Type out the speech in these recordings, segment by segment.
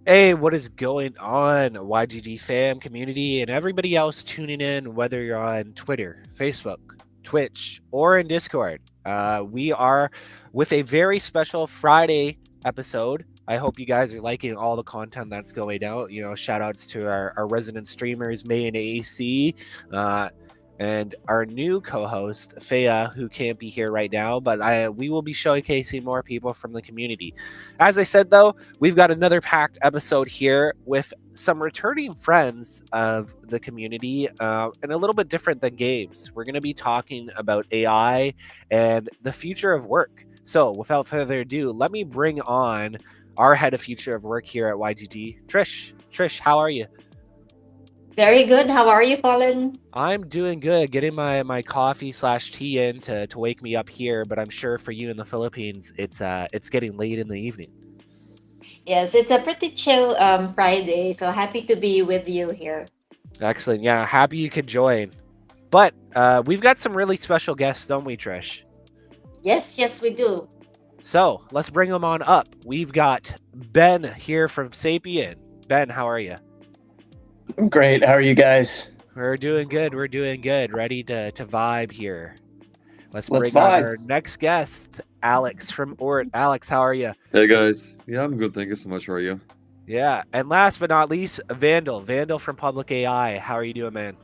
Hey, what is going on, YGG fam community, and everybody else tuning in, whether you're on Twitter, Facebook, Twitch, or in Discord? We are with a very special Friday episode. I hope you guys are liking all the content that's going out. Shout outs to our resident streamers, May and AC. And our new co-host FoW, who can't be here right now, but we will be showcasing more people from the community. As I said, though, we've got another packed episode here with some returning friends of the community, and a little bit different than games. We're going to be talking about AI and the future of work. So, without further ado, let me bring on our head of future of work here at YGG, Trish. Trish, how are you? Very good. How are you, Colin? I'm doing good, getting my coffee/tea in to wake me up here, but I'm sure for you in the Philippines, it's getting late in the evening. Yes, it's a pretty chill Friday, so happy to be with you here. Excellent. Yeah, happy you could join. But we've got some really special guests, don't we, Trish? Yes, yes, we do. So let's bring them on up. We've got Ben here from Sapien. Ben, how are you? I'm great. How are you guys? We're doing good. We're doing good. Ready to vibe here. Let's Let's bring on vibe. our next guest, Alex from OORT. Alex, how are you? Hey guys, yeah, I'm good. Thank you so much. How are you? Yeah. And last but not least, Vandal. Vandal from PublicAI. How are you doing, man?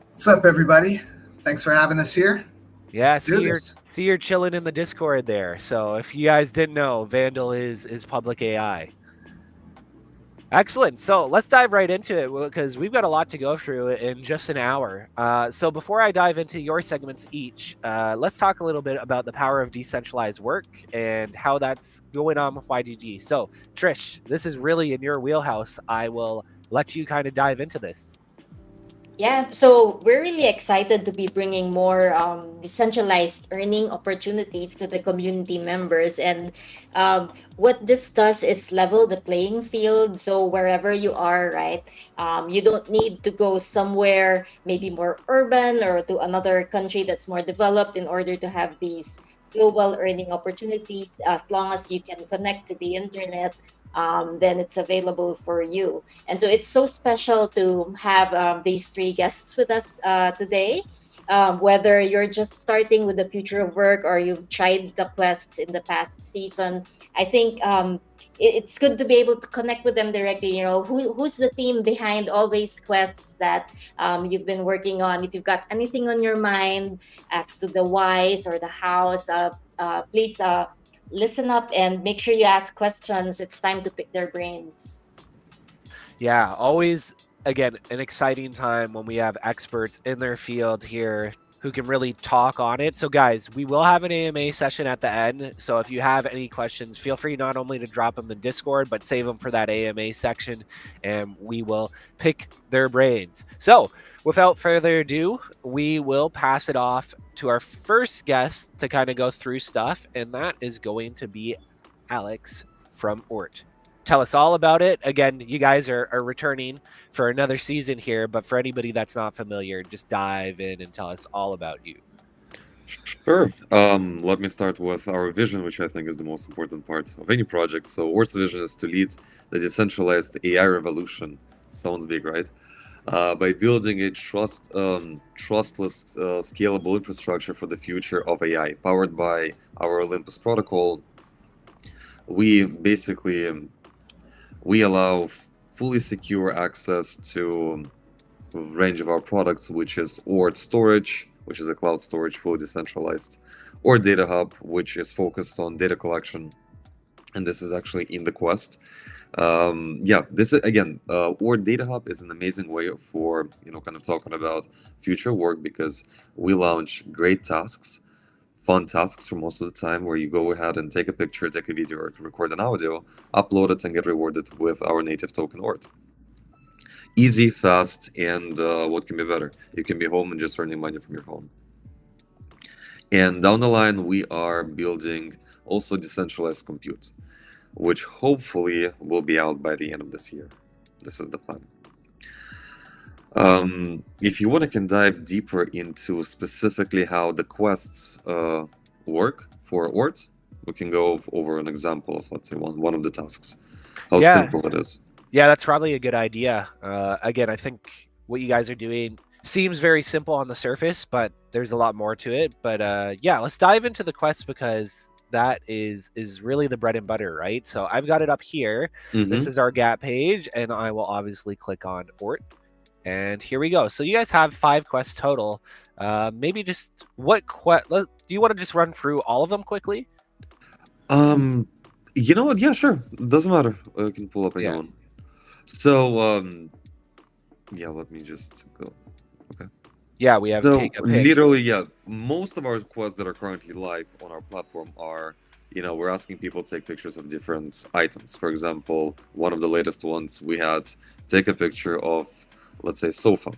What's up, everybody? Thanks for having us here. Yeah, Let's do this. see you're chilling in the Discord there. So if you guys didn't know, Vandal is PublicAI. Excellent. So let's dive right into it because we've got a lot to go through in just an hour. So before I dive into your segments each, let's talk a little bit about the power of decentralized work and how that's going on with YGG. So Trish, this is really in your wheelhouse. I will let you kind of dive into this. Yeah, so we're really excited to be bringing more decentralized earning opportunities to the community members. And what this does is level the playing field. So wherever you are, right, you don't need to go somewhere maybe more urban or to another country that's more developed in order to have these global earning opportunities. As long as you can connect to the internet, then it's available for you. And so it's so special to have these three guests with us today. Whether you're just starting with the future of work or you've tried the quests in the past season, I think it's good to be able to connect with them directly. You know, who's the team behind all these quests that you've been working on? If you've got anything on your mind as to the whys or the hows, please listen up and make sure you ask questions. It's time to pick their brains. Yeah, always, again, an exciting time when we have experts in their field here who can really talk on it. So, guys, we will have an AMA session at the end. So, if you have any questions, feel free not only to drop them in Discord, but save them for that AMA section, and we will pick their brains. So, without further ado, we will pass it off to our first guest to kind of go through stuff, and that is going to be Alex from OORT. Tell us all about it. Again, you guys are returning for another season here, but for anybody that's not familiar, just dive in and tell us all about you. Sure. Let me start with our vision, which I think is the most important part of any project. So, OORT's vision is to lead the decentralized AI revolution. Sounds big, right? By building a trustless, scalable infrastructure for the future of AI, powered by our Olympus protocol. We basically we allow fully secure access to a range of our products, which is OORT storage, which is a cloud storage fully decentralized, or Data Hub, which is focused on data collection, and this is actually in the Quest. Yeah, this is again, OORT Data Hub is an amazing way for kind of talking about future work because we launch great tasks, fun tasks for most of the time, where you go ahead and take a picture, take a video, or record an audio, upload it, and get rewarded with our native token OORT. Easy, fast, and what can be better? You can be home and just earning money from your home. And down the line, we are building also decentralized compute, which hopefully will be out by the end of this year. This is the plan. If you want, I can dive deeper into specifically how the quests work for OORT. We can go over an example of, let's say, one of the tasks, how simple it is. Yeah, that's probably a good idea. Again, I think what you guys are doing seems very simple on the surface, but there's a lot more to it. But yeah, let's dive into the quest because that is really the bread and butter, right? So I've got it up here. This is our GAP page, and I will obviously click on OORT. And here we go. So you guys have 5 quests total. Maybe just what quest? Do you want to just run through all of them quickly? You know what? Yeah, sure. Doesn't matter. I can pull up anyone. So, yeah, let me just go. Okay. Yeah, we have So take a pic. literally, yeah, most of our quests that are currently live on our platform are, we're asking people to take pictures of different items. For example, one of the latest ones we had take a picture of, let's say, sofa.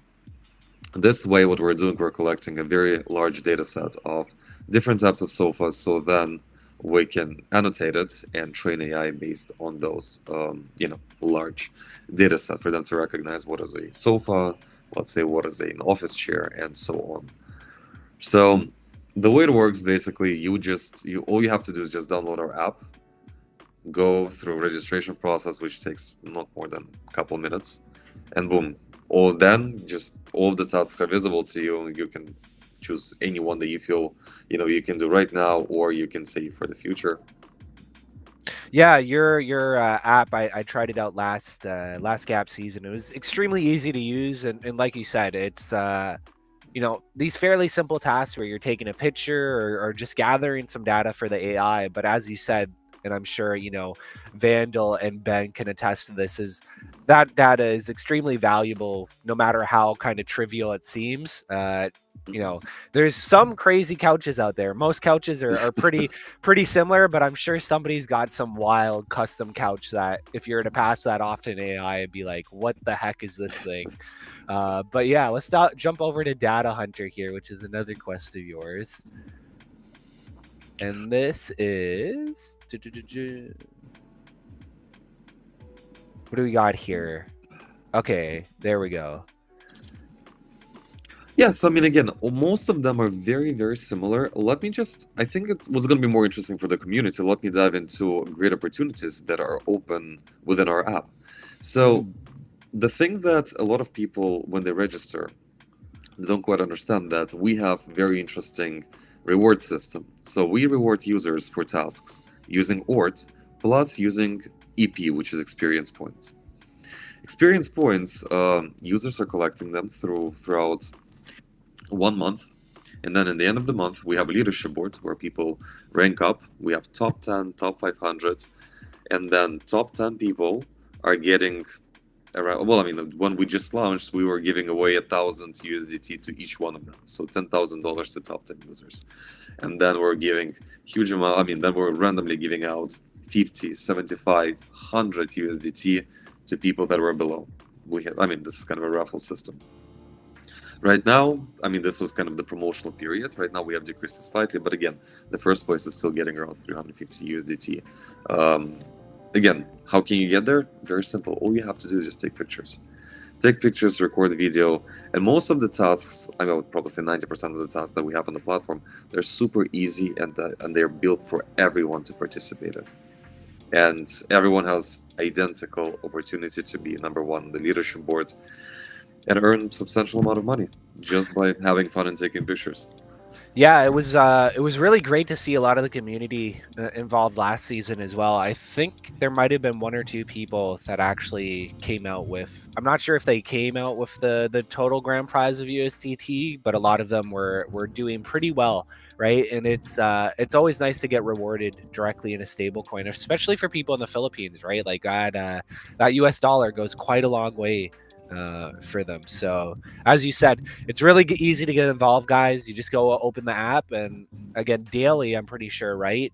This way, what we're doing, we're collecting a very large data set of different types of sofas. So then we can annotate it and train AI based on those, large data set for them to recognize what is a sofa, let's say what is an office chair, and so on. So the way it works, basically, all you have to do is just download our app, go through registration process, which takes not more than a couple minutes, and boom, all of the tasks are visible to you. You can choose any one that you feel you can do right now, or you can save for the future. Yeah, your app, I tried it out last GAP season. It was extremely easy to use, and like you said, it's these fairly simple tasks where you're taking a picture or just gathering some data for the AI. But as you said, and I'm sure Vandal and Ben can attest to this, is that data is extremely valuable, no matter how kind of trivial it seems. There's some crazy couches out there. Most couches are pretty similar, but I'm sure somebody's got some wild custom couch that if you were to pass that off to an AI, it'd be like, what the heck is this thing? But yeah, let's jump over to Data Hunter here, which is another quest of yours. And this is... What do we got here? Okay, there we go. Yeah, so I mean, again, most of them are very, very similar. I think it was going to be more interesting for the community. Let me dive into great opportunities that are open within our app. So the thing that a lot of people, when they register, they don't quite understand that we have very interesting reward system. So we reward users for tasks using OORT plus using EP, which is experience points. Experience points, users are collecting them throughout 1 month, and then in the end of the month we have a leadership board where people rank up. We have top 10, top 500, and then top 10 people are getting around, well, I mean, when we just launched, we were giving away 1,000 USDT to each one of them, so $10,000 to top 10 users. And then we're giving huge amount, then we're randomly giving out 50, 75, 100 USDT to people that were below. This is kind of a raffle system. Right now, this was kind of the promotional period. Right now, we have decreased it slightly, but again, the first place is still getting around 350 USDT. Again, how can you get there? Very simple. All you have to do is just take pictures. Take pictures, record a video, and most of the tasks, I would probably say 90% of the tasks that we have on the platform, they're super easy and they're built for everyone to participate in. And everyone has identical opportunity to be number one on the leadership board and earn substantial amount of money just by having fun and taking pictures. Yeah, it was really great to see a lot of the community involved last season as well. I think there might have been 1 or 2 people that actually came out with, I'm not sure if they came out with the total grand prize of USDT, but a lot of them were doing pretty well, right? And it's always nice to get rewarded directly in a stable coin, especially for people in the Philippines, right? Like that US dollar goes quite a long way for them. So as you said, it's really easy to get involved, guys. You just go open the app, and again, daily, I'm pretty sure, right?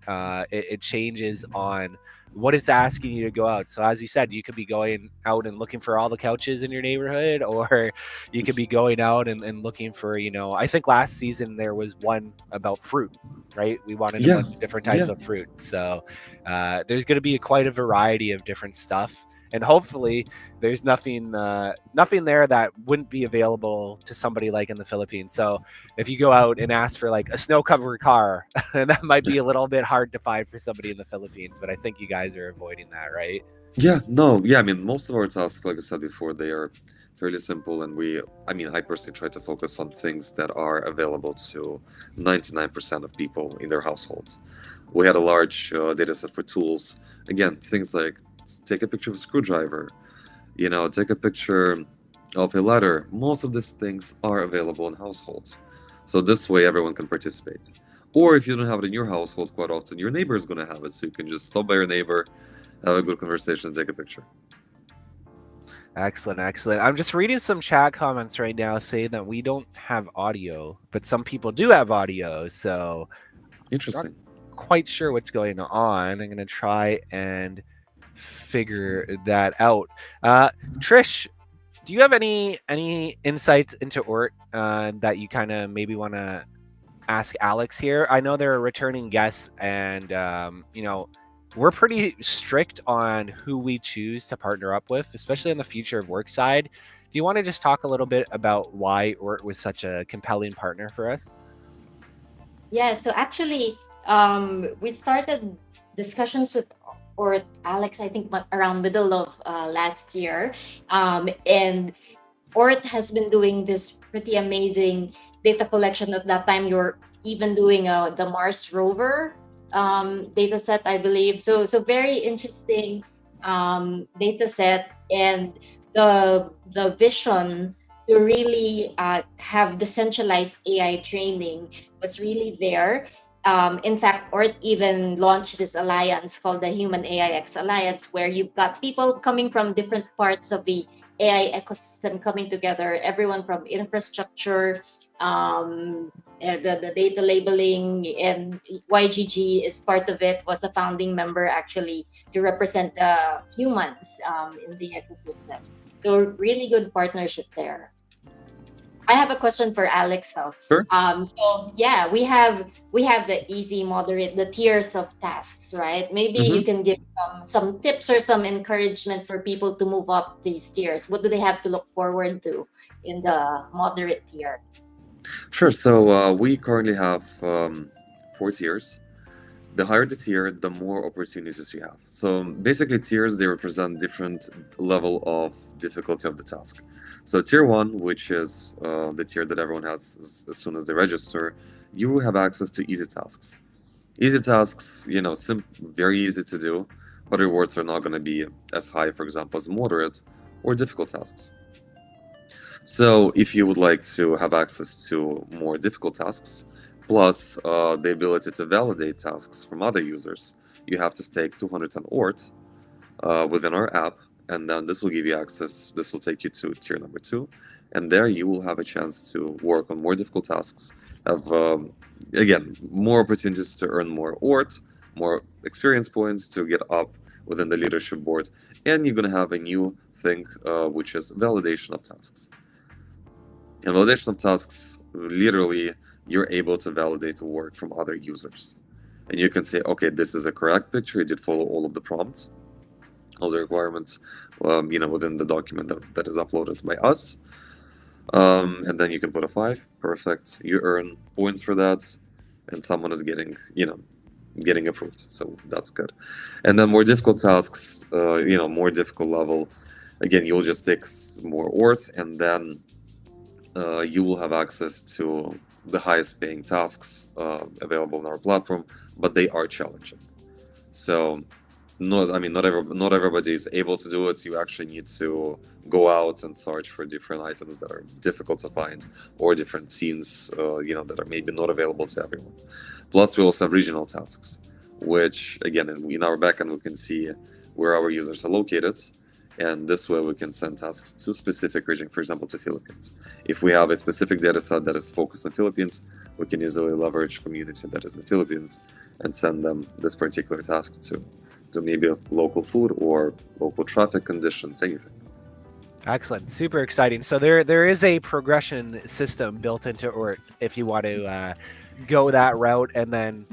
It changes on what it's asking you to go out. So as you said, you could be going out and looking for all the couches in your neighborhood, or you could be going out and looking for, I think last season there was one about fruit, right? We wanted a bunch of different types of fruit. So there's going to be quite a variety of different stuff. And hopefully there's nothing there that wouldn't be available to somebody like in the Philippines. So if you go out and ask for like a snow-covered car, that might be a little bit hard to find for somebody in the Philippines, but I think you guys are avoiding that, right? Yeah, no, yeah, I mean, most of our tasks, like I said before, they are fairly simple, and I personally try to focus on things that are available to 99% of people in their households. We had a large data set for tools. Again, things like take a picture of a screwdriver, take a picture of a letter. Most of these things are available in households. So this way, everyone can participate. Or if you don't have it in your household, quite often your neighbor is going to have it, so you can just stop by your neighbor, have a good conversation, and take a picture. Excellent, excellent. I'm just reading some chat comments right now saying that we don't have audio, but some people do have audio. So Interesting. quite sure what's going on. I'm going to try and figure that out. Trish, do you have any insights into OORT that you kind of maybe want to ask Alex here? I know they're a returning guest, and we're pretty strict on who we choose to partner up with, especially on the future of work side. Do you want to just talk a little bit about why OORT was such a compelling partner for us? Yeah, so actually, we started discussions with or Alex, I think, around middle of last year, and OORT has been doing this pretty amazing data collection. At that time, you're even doing the Mars rover data set, I believe. So very interesting data set, and the vision to really have decentralized AI training was really there. In fact, OORT even launched this alliance called the Human AIX Alliance, where you've got people coming from different parts of the AI ecosystem coming together, everyone from infrastructure, the data labeling, and YGG is part of it, was a founding member actually to represent the humans in the ecosystem. So really good partnership there. I have a question for Alex though. Sure. So yeah, we have the easy, moderate, the tiers of tasks, right? Maybe you can give some tips or some encouragement for people to move up these tiers. What do they have to look forward to in the moderate tier? Sure. So we currently have 4 tiers. The higher the tier, the more opportunities you have. So basically, tiers, they represent different level of difficulty of the task. So tier 1, which is the tier that everyone has as soon as they register, you will have access to easy tasks. Easy tasks, very easy to do, but rewards are not going to be as high, for example, as moderate or difficult tasks. So if you would like to have access to more difficult tasks, plus the ability to validate tasks from other users, you have to stake 210 OORT within our app, and then this will give you access. This will take you to tier number 2, and there you will have a chance to work on more difficult tasks, have, again, more opportunities to earn more OORT, more experience points to get up within the leadership board, and you're going to have a new thing, which is validation of tasks. And validation of tasks, literally, you're able to validate the work from other users. And you can say, okay, this is a correct picture. It did follow all of the prompts, all the requirements, within the document that is uploaded by us. And then you can put a 5. Perfect. You earn points for that, and someone is getting approved. So that's good. And then more difficult tasks, more difficult level. Again, you'll just take more OORT, and then you will have access to the highest paying tasks available on our platform, but they are challenging. So not everybody is able to do it. You actually need to go out and search for different items that are difficult to find, or different scenes that are maybe not available to everyone. Plus, we also have regional tasks, which again in our backend we can see where our users are located. And this way we can send tasks to specific region, for example, to Philippines. If we have a specific data set that is focused on Philippines, we can easily leverage community that is in the Philippines and send them this particular task to maybe local food or local traffic conditions, anything. Excellent. Super exciting. So there is a progression system built into OORT if you want to go that route, and then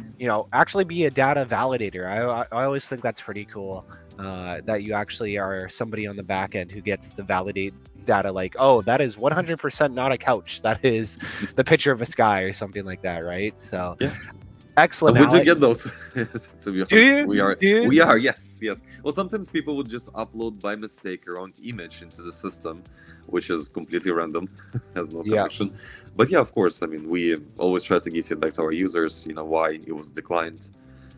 actually be a data validator. I always think that's pretty cool. That you actually are somebody on the back end who gets to validate data like, oh, that is 100% not a couch. That is the picture of a sky or something like that, right? So yeah. Excellent. And we do Alex. get those. To be honest, Do you? we are. Do you? We are. Yes, yes. Well, sometimes people would just upload by mistake a wrong image into the system, which is completely random, has no Yeah. connection. But yeah, of course. I mean, we always try to give feedback to our users. Why it was declined.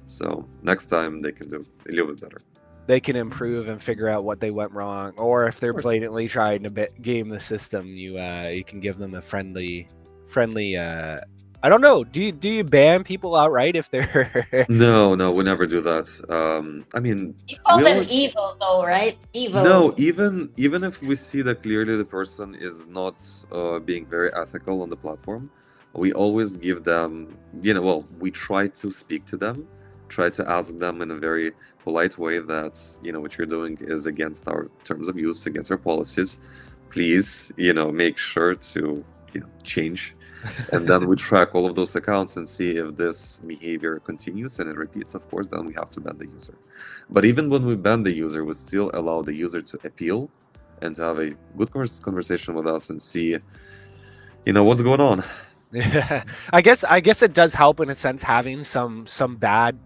So next time they can do a little bit better. They can improve and figure out what they went wrong, or if they're Of course. blatantly trying to game the system, you can give them a friendly. I don't know. Do you ban people outright if they're? No, we never do that. I mean, You call we them always... evil, though, right? Evil. No, even if we see that clearly the person is not being very ethical on the platform, we always give them, we try to speak to them, try to ask them in a very polite way that, what you're doing is against our terms of use, against our policies. Please, make sure to, change. And then we track all of those accounts and see if this behavior continues and it repeats. Of course, then we have to ban the user. But even when we ban the user, we still allow the user to appeal and to have a good conversation with us and see, what's going on. Yeah, I guess it does help in a sense having some bad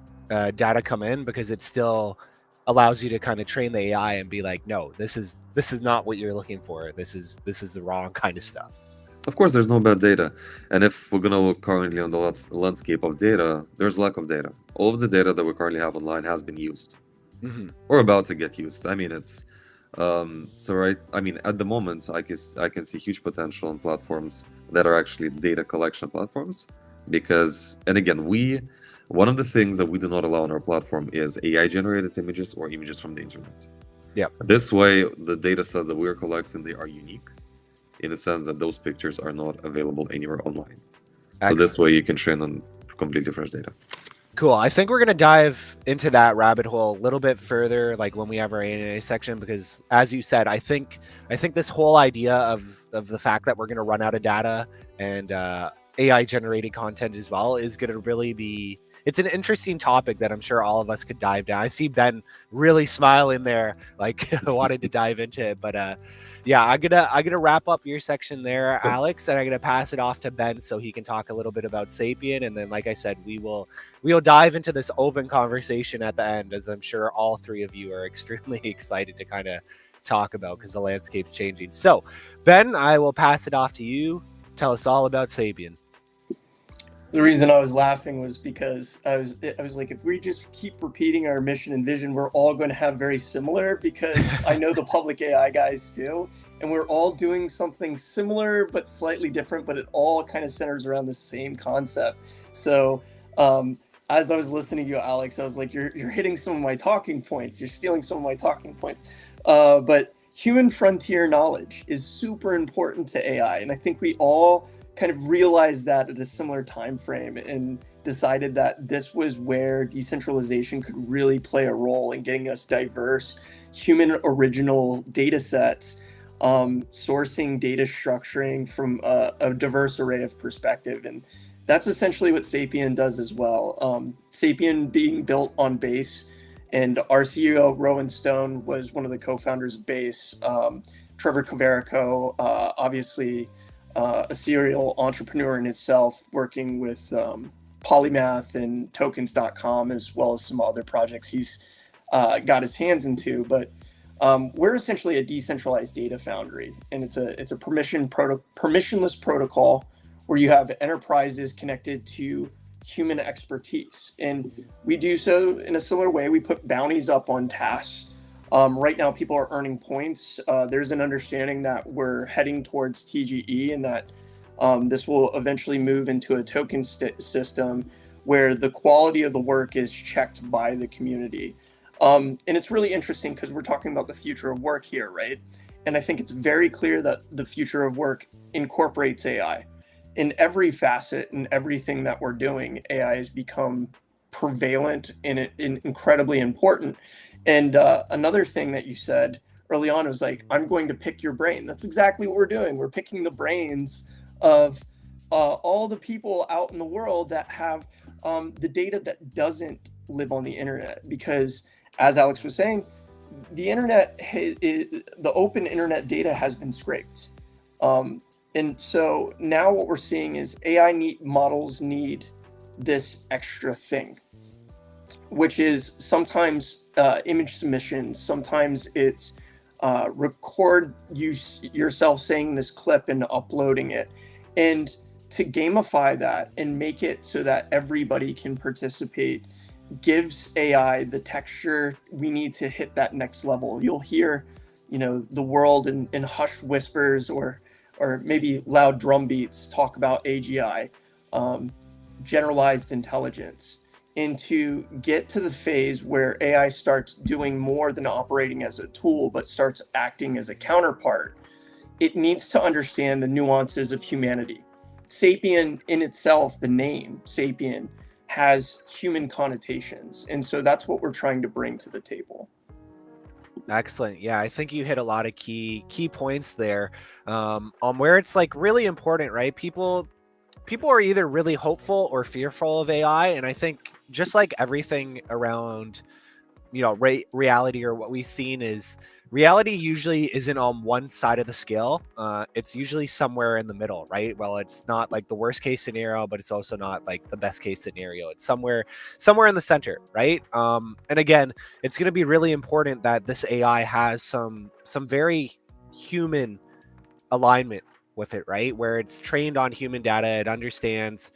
data come in, because it still allows you to kind of train the AI and be like, no, this is not what you're looking for. This is the wrong kind of stuff. Of course, there's no bad data. And if we're going to look currently on the landscape of data, there's lack of data. All of the data that we currently have online has been used or about to get used. I mean, it's right. I mean, at the moment, I can see huge potential in platforms that are actually data collection platforms, because, and again, one of the things that we do not allow on our platform is AI generated images or images from the internet. Yeah. This way, the data sets that we are collecting, they are unique, in the sense that those pictures are not available anywhere online. So this way you can train on completely fresh data. Cool. I think we're going to dive into that rabbit hole a little bit further, like when we have our ANA section, because as you said, I think this whole idea of the fact that we're going to run out of data and AI generated content as well is going to really be, it's an interesting topic that I'm sure all of us could dive down. I see Ben really smiling there, like wanted to dive into it. But yeah, I'm gonna wrap up your section there, Alex, and I'm gonna pass it off to Ben so he can talk a little bit about Sapien, and then, like I said, we will dive into this open conversation at the end, as I'm sure all three of you are extremely excited to kind of talk about, because the landscape's changing. So, Ben, I will pass it off to you. Tell us all about Sapien. The reason I was laughing was because I was like, if we just keep repeating our mission and vision, we're all going to have very similar, because I know the PublicAI guys too, and we're all doing something similar but slightly different, but it all kind of centers around the same concept. So as I was listening to you, Alex, I was like, you're hitting some of my talking points. You're stealing some of my talking points. But human frontier knowledge is super important to AI, and I think we all kind of realized that at a similar time frame and decided that this was where decentralization could really play a role in getting us diverse human original data sets, sourcing data structuring from a diverse array of perspective. And that's essentially what Sapien does as well. Sapien being built on Base, and our CEO Rowan Stone was one of the co-founders of Base. Trevor Caverico, obviously a serial entrepreneur in itself, working with Polymath and tokens.com, as well as some other projects he's got his hands into. But we're essentially a decentralized data foundry, and it's a permissionless protocol where you have enterprises connected to human expertise, and we do so in a similar way. We put bounties up on tasks. Right now, people are earning points. There's an understanding that we're heading towards TGE, and that this will eventually move into a token system where the quality of the work is checked by the community. And it's really interesting because we're talking about the future of work here, right? And I think it's very clear that the future of work incorporates AI. In every facet and everything that we're doing, AI has become prevalent and incredibly important. And another thing that you said early on was like, I'm going to pick your brain. That's exactly what we're doing. We're picking the brains of all the people out in the world that have the data that doesn't live on the internet. Because as Alex was saying, the internet, the open internet data has been scraped. And so now what we're seeing is AI models need this extra thing, which is sometimes image submissions, sometimes it's record yourself saying this clip and uploading it. And to gamify that and make it so that everybody can participate gives AI the texture we need to hit that next level. You'll hear, the world in hushed whispers or maybe loud drum beats talk about AGI, generalized intelligence. And to get to the phase where AI starts doing more than operating as a tool, but starts acting as a counterpart, it needs to understand the nuances of humanity. Sapien in itself, the name Sapien, has human connotations. And so that's what we're trying to bring to the table. Excellent. Yeah, I think you hit a lot of key points there, on where it's like really important, right? People are either really hopeful or fearful of AI, and I think just like everything around, reality, or what we've seen is reality usually isn't on one side of the scale. It's usually somewhere in the middle, right? Well, it's not like the worst case scenario, but it's also not like the best case scenario. It's somewhere in the center, right? And again, it's going to be really important that this AI has some very human alignment with it, right? Where it's trained on human data, it understands,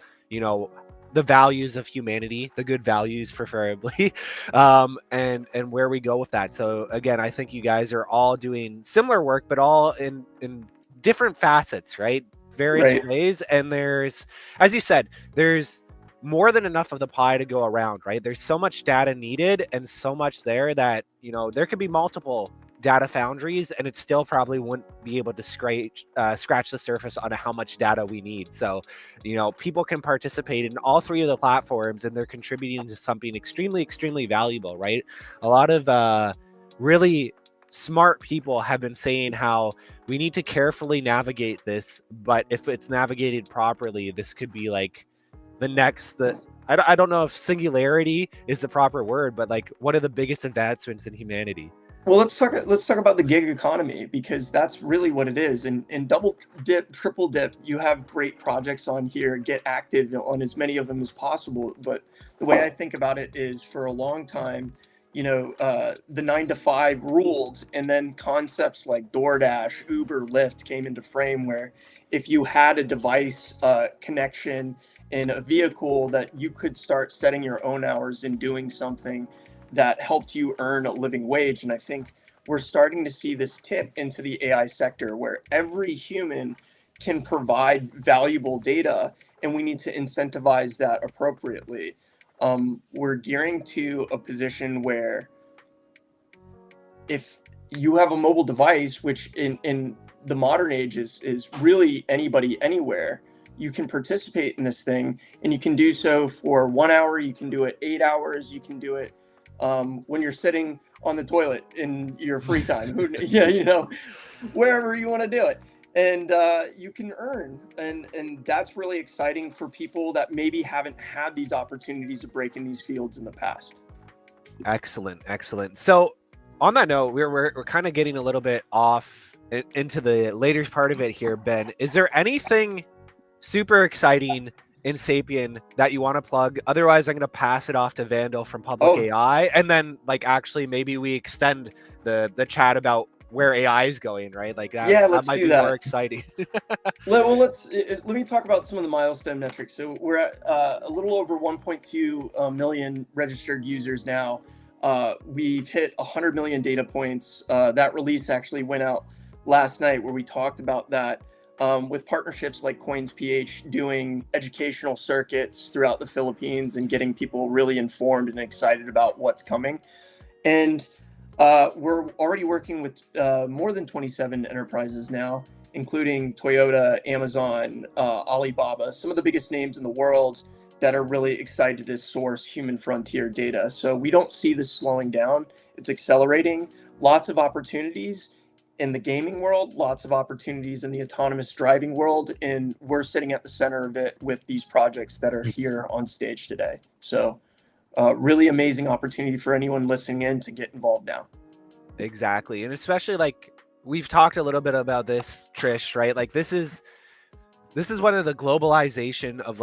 the values of humanity, the good values preferably, and where we go with that. So again, I think you guys are all doing similar work, but all in different facets, right? Various ways. And there's, as you said, there's more than enough of the pie to go around, right? There's so much data needed and so much there that, there could be multiple data foundries and it still probably wouldn't be able to scratch the surface on how much data we need. So, people can participate in all three of the platforms and they're contributing to something extremely, extremely valuable, right? A lot of really smart people have been saying how we need to carefully navigate this, but if it's navigated properly, this could be like I don't know if singularity is the proper word, but like one of the biggest advancements in humanity. Well, let's talk about the gig economy, because that's really what it is. And double dip, triple dip, you have great projects on here. Get active on as many of them as possible. But the way I think about it is, for a long time, the 9 to 5 ruled, and then concepts like DoorDash, Uber, Lyft came into frame, where if you had a device connection in a vehicle, that you could start setting your own hours and doing something that helped you earn a living wage. And I think we're starting to see this tip into the AI sector, where every human can provide valuable data, and we need to incentivize that appropriately. We're gearing to a position where if you have a mobile device, which in the modern age is really anybody, anywhere, you can participate in this thing, and you can do so for 1 hour, you can do it 8 hours, you can do it when you're sitting on the toilet in your free time, wherever you want to do it. And you can earn. And that's really exciting for people that maybe haven't had these opportunities to break in these fields in the past. Excellent. So on that note, we're kind of getting a little bit off into the later part of it here, Ben. Is there anything super exciting in Sapien that you want to plug? Otherwise, I'm going to pass it off to Vandal from PublicAI, and then actually maybe we extend the chat about where AI is going, right? Like that, yeah, that might be more exciting. Let me talk about some of the milestone metrics. So we're at a little over 1.2 million registered users now. We've hit 100 million data points. That release actually went out last night, where we talked about that. With partnerships like CoinsPH doing educational circuits throughout the Philippines and getting people really informed and excited about what's coming. And we're already working with more than 27 enterprises now, including Toyota, Amazon, Alibaba, some of the biggest names in the world that are really excited to source human frontier data. So we don't see this slowing down. It's accelerating. Lots of opportunities in the gaming world, lots of opportunities in the autonomous driving world, and we're sitting at the center of it with these projects that are here on stage today. So really amazing opportunity for anyone listening in to get involved now. Exactly. And especially we've talked a little bit about this, Trish, right? This is one of the globalization of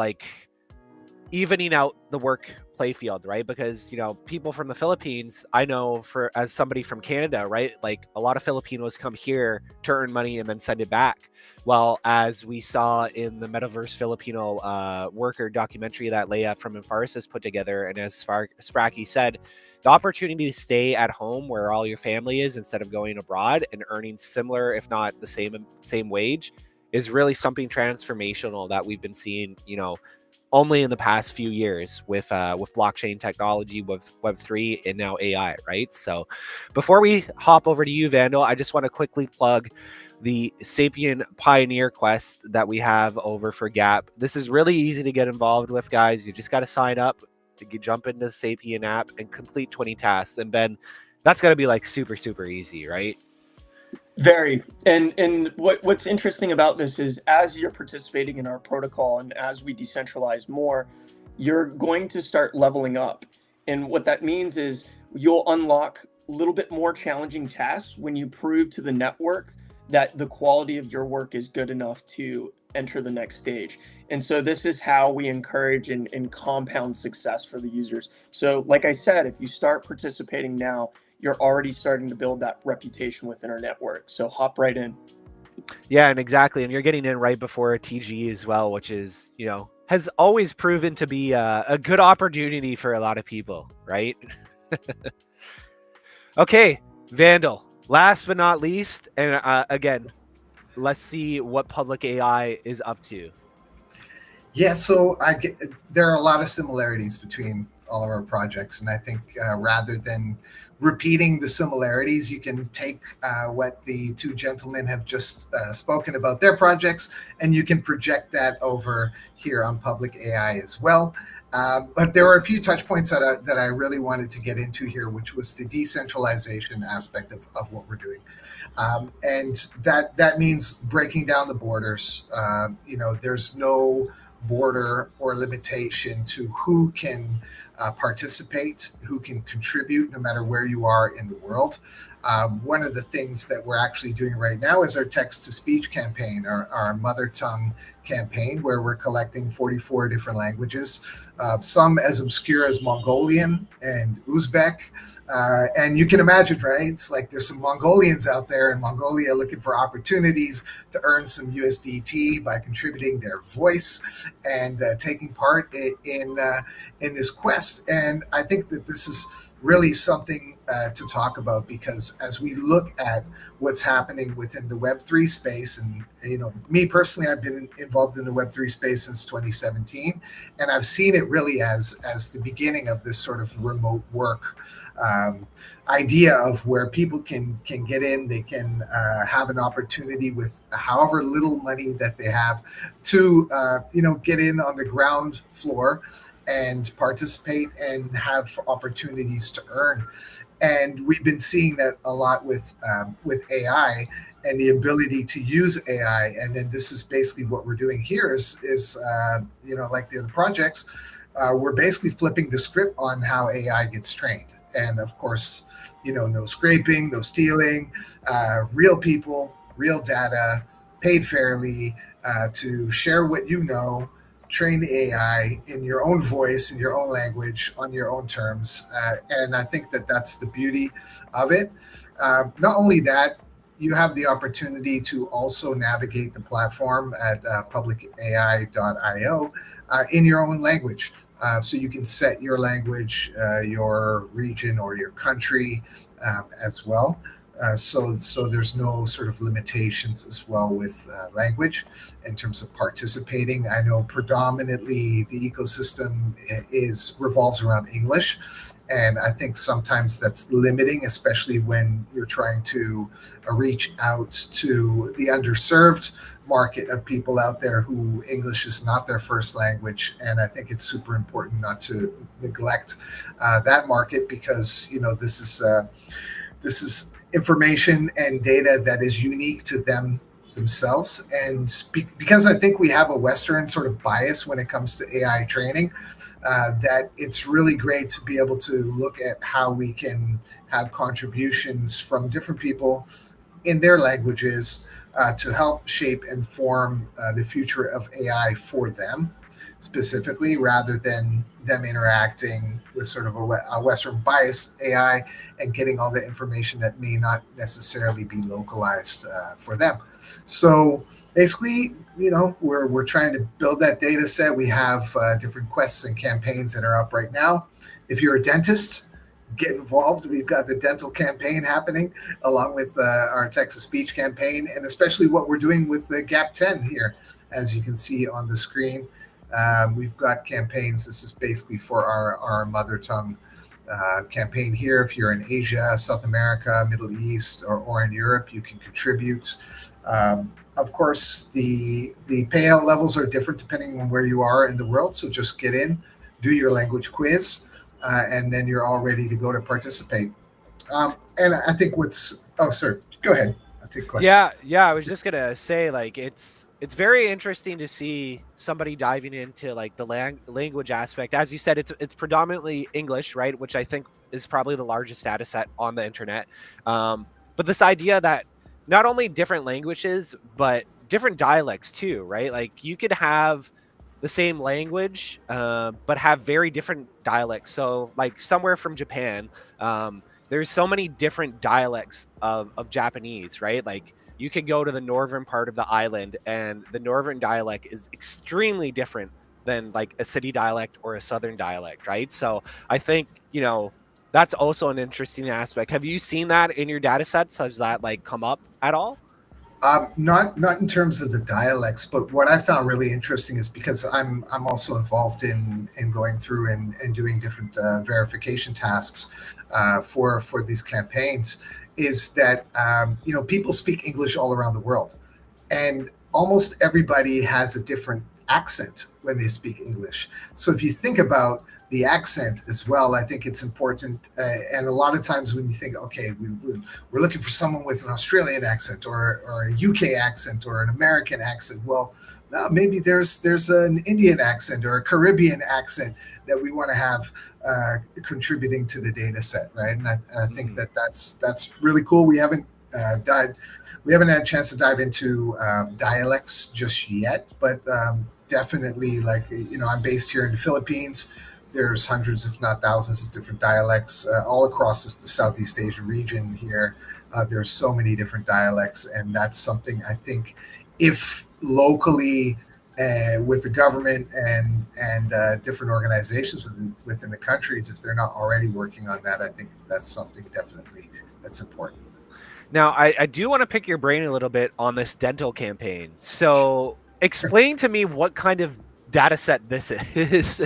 evening out the work play field, right? Because people from the Philippines, I know for as somebody from Canada, right, like a lot of Filipinos come here to earn money and then send it back. Well, as we saw in the Metaverse Filipino worker documentary that Leia from Infarsis put together, and as Spracky said, the opportunity to stay at home where all your family is instead of going abroad and earning similar, if not the same wage, is really something transformational that we've been seeing, only in the past few years with blockchain technology, with Web3, and now AI, right? So before we hop over to you, Vandal, I just want to quickly plug the Sapien Pioneer Quest that we have over for Gap. This is really easy to get involved with, guys. You just got to sign up, you jump into the Sapien app and complete 20 tasks. And Ben, that's going to be like super, super easy, right? Very. And what's interesting about this is as you're participating in our protocol and as we decentralize more, you're going to start leveling up. And what that means is you'll unlock a little bit more challenging tasks when you prove to the network that the quality of your work is good enough to enter the next stage. And so this is how we encourage and compound success for the users. So like I said, if you start participating now, you're already starting to build that reputation within our network. So hop right in. Yeah, and exactly. And you're getting in right before a TGE as well, which is, has always proven to be a good opportunity for a lot of people, right? Okay, Vandal, last but not least, and again, let's see what PublicAI is up to. Yeah, so there are a lot of similarities between all of our projects, and I think rather than repeating the similarities, you can take what the two gentlemen have just spoken about their projects, and you can project that over here on PublicAI as well. But there are a few touch points that I really wanted to get into here, which was the decentralization aspect of what we're doing. And that means breaking down the borders. There's no border or limitation to who can participate, who can contribute, no matter where you are in the world. One of the things that we're actually doing right now is our text-to-speech campaign, our mother tongue campaign, where we're collecting 44 different languages, some as obscure as Mongolian and Uzbek. And you can imagine, right? It's like there's some Mongolians out there in Mongolia looking for opportunities to earn some USDT by contributing their voice and taking part in this quest. And I think that this is really something to talk about, because as we look at what's happening within the Web3 space, and me personally, I've been involved in the Web3 space since 2017, and I've seen it really as the beginning of this sort of remote work idea of where people can get in, they can have an opportunity with however little money that they have to get in on the ground floor and participate and have opportunities to earn. And we've been seeing that a lot with AI and the ability to use AI. And then this is basically what we're doing here is like the other projects, we're basically flipping the script on how AI gets trained. And of course, no scraping, no stealing, real people, real data, paid fairly to share what you know, train the AI in your own voice, in your own language, on your own terms. And I think that that's the beauty of it. Not only that, you have the opportunity to also navigate the platform at publicai.io in your own language. So you can set your language, your region, or your country as well. So there's no sort of limitations as well with language in terms of participating. I know predominantly the ecosystem revolves around English, and I think sometimes that's limiting, especially when you're trying to reach out to the underserved market of people out there who English is not their first language. And I think it's super important not to neglect that market, because this is information and data that is unique to themselves. And because I think we have a Western sort of bias when it comes to AI training, that it's really great to be able to look at how we can have contributions from different people in their languages to help shape and form the future of AI for them. specifically, rather than them interacting with sort of a Western bias AI and getting all the information that may not necessarily be localized for them. So basically, we're trying to build that data set. We have different quests and campaigns that are up right now. If you're a dentist, get involved. We've got the dental campaign happening along with our text-to-speech campaign, and especially what we're doing with the Gap 10 here, as you can see on the screen. We've got campaigns. This is basically for our mother tongue campaign here. If you're in Asia, South America, Middle East, or in Europe, you can contribute. Of course, the payout levels are different depending on where you are in the world. So just get in, do your language quiz, and then you're all ready to go to participate. And I think sorry, go ahead. I'll take a question. Yeah. I was just gonna say, like, it's very interesting to see somebody diving into like the language aspect. As you said, it's predominantly English, right? Which I think is probably the largest data set on the internet. But this idea that not only different languages, but different dialects too, right? Like you could have the same language, but have very different dialects. So like somewhere from Japan, there's so many different dialects of Japanese, right? Like you could go to the northern part of the island and the northern dialect is extremely different than like a city dialect or a southern dialect, right? So I think, that's also an interesting aspect. Have you seen that in your data sets? Has that like come up at all? Not in terms of the dialects, but what I found really interesting is because I'm also involved in going through and doing different verification tasks for these campaigns, is that people speak English all around the world, and almost everybody has a different accent when they speak English. So if you think about the accent as well, I think it's important. And a lot of times when you think, okay, we're looking for someone with an Australian accent or a UK accent or an American accent. Well, no, maybe there's an Indian accent or a Caribbean accent that we want to have contributing to the data set, right? And I think that's really cool. We haven't had a chance to dive into dialects just yet, but definitely, like, I'm based here in the Philippines. There's hundreds, if not thousands, of different dialects all across the Southeast Asia region here. There's so many different dialects, and that's something I think, if locally with the government and different organizations within the countries, if they're not already working on that, I think that's something definitely that's important. Now, I do want to pick your brain a little bit on this dental campaign. So explain to me what kind of data set this is.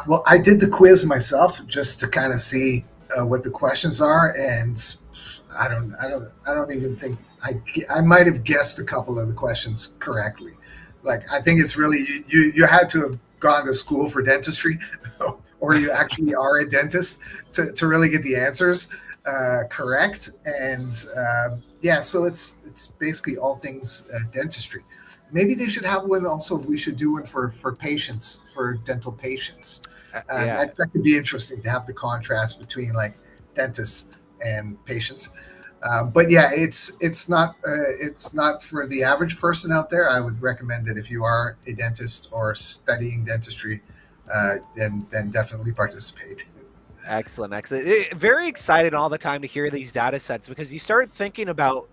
Well, I did the quiz myself just to kind of see what the questions are, and I don't even think I might have guessed a couple of the questions correctly. Like, I think it's really you had to have gone to school for dentistry, or you actually are a dentist to really get the answers correct. And so it's basically all things dentistry. Maybe they should have one also. We should do one for patients, for dental patients. That could be interesting to have the contrast between like dentists and patients. But yeah, it's not for the average person out there. I would recommend that if you are a dentist or studying dentistry, then definitely participate. Excellent. Very excited all the time to hear these data sets, because you start thinking about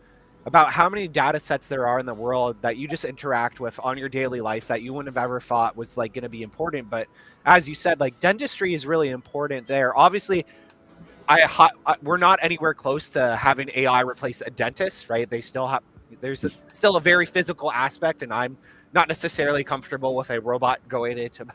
how many data sets there are in the world that you just interact with on your daily life that you wouldn't have ever thought was like going to be important. But as you said, like dentistry is really important there. Obviously, we're not anywhere close to having AI replace a dentist, right? There's still a very physical aspect, and I'm not necessarily comfortable with a robot going into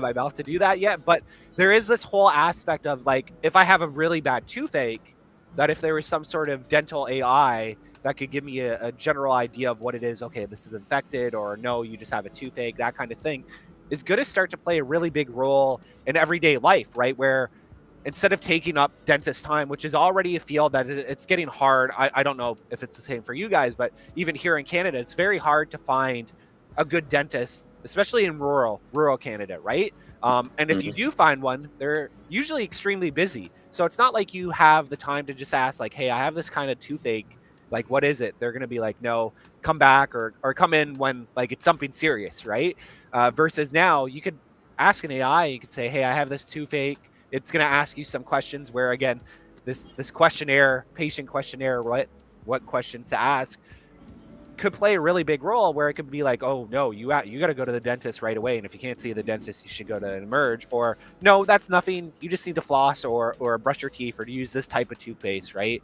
my mouth to do that yet. But there is this whole aspect of like, if I have a really bad toothache, that if there was some sort of dental AI that could give me a general idea of what it is, okay, this is infected, or no, you just have a toothache, that kind of thing, is going to start to play a really big role in everyday life, right? Where instead of taking up dentist time, which is already a field that it's getting hard. I don't know if it's the same for you guys, but even here in Canada, it's very hard to find a good dentist, especially in rural Canada, right? And if you do find one, they're usually extremely busy. So it's not like you have the time to just ask like, hey, I have this kind of toothache. Like, what is it? They're going to be like, no, come back or come in when like it's something serious, right? Versus now you could ask an AI, you could say, hey, I have this two fake. It's going to ask you some questions where, again, this questionnaire, patient questionnaire, what questions to ask could play a really big role, where it could be like, oh no, you got to go to the dentist right away, and if you can't see the dentist, you should go to an Emerge, or no, that's nothing, you just need to floss or brush your teeth or to use this type of toothpaste, right?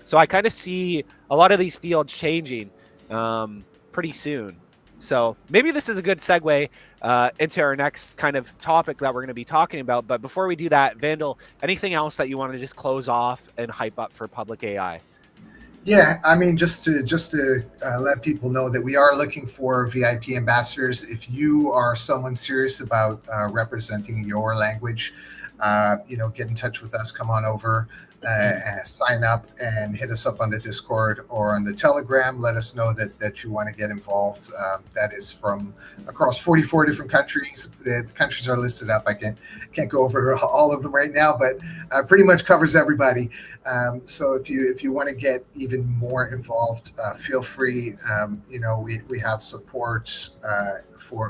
So I kind of see a lot of these fields changing pretty soon. So maybe this is a good segue into our next kind of topic that we're going to be talking about. But before we do that, Vandal, anything else that you want to just close off and hype up for PublicAI? Yeah, I mean, just to let people know that we are looking for VIP ambassadors. If you are someone serious about representing your language, get in touch with us. Come on over, and sign up, and hit us up on the Discord or on the Telegram. Let us know that you want to get involved. That is from across 44 different countries. The countries are listed up. I can't go over all of them right now, but pretty much covers everybody. So if you want to get even more involved, feel free. We have support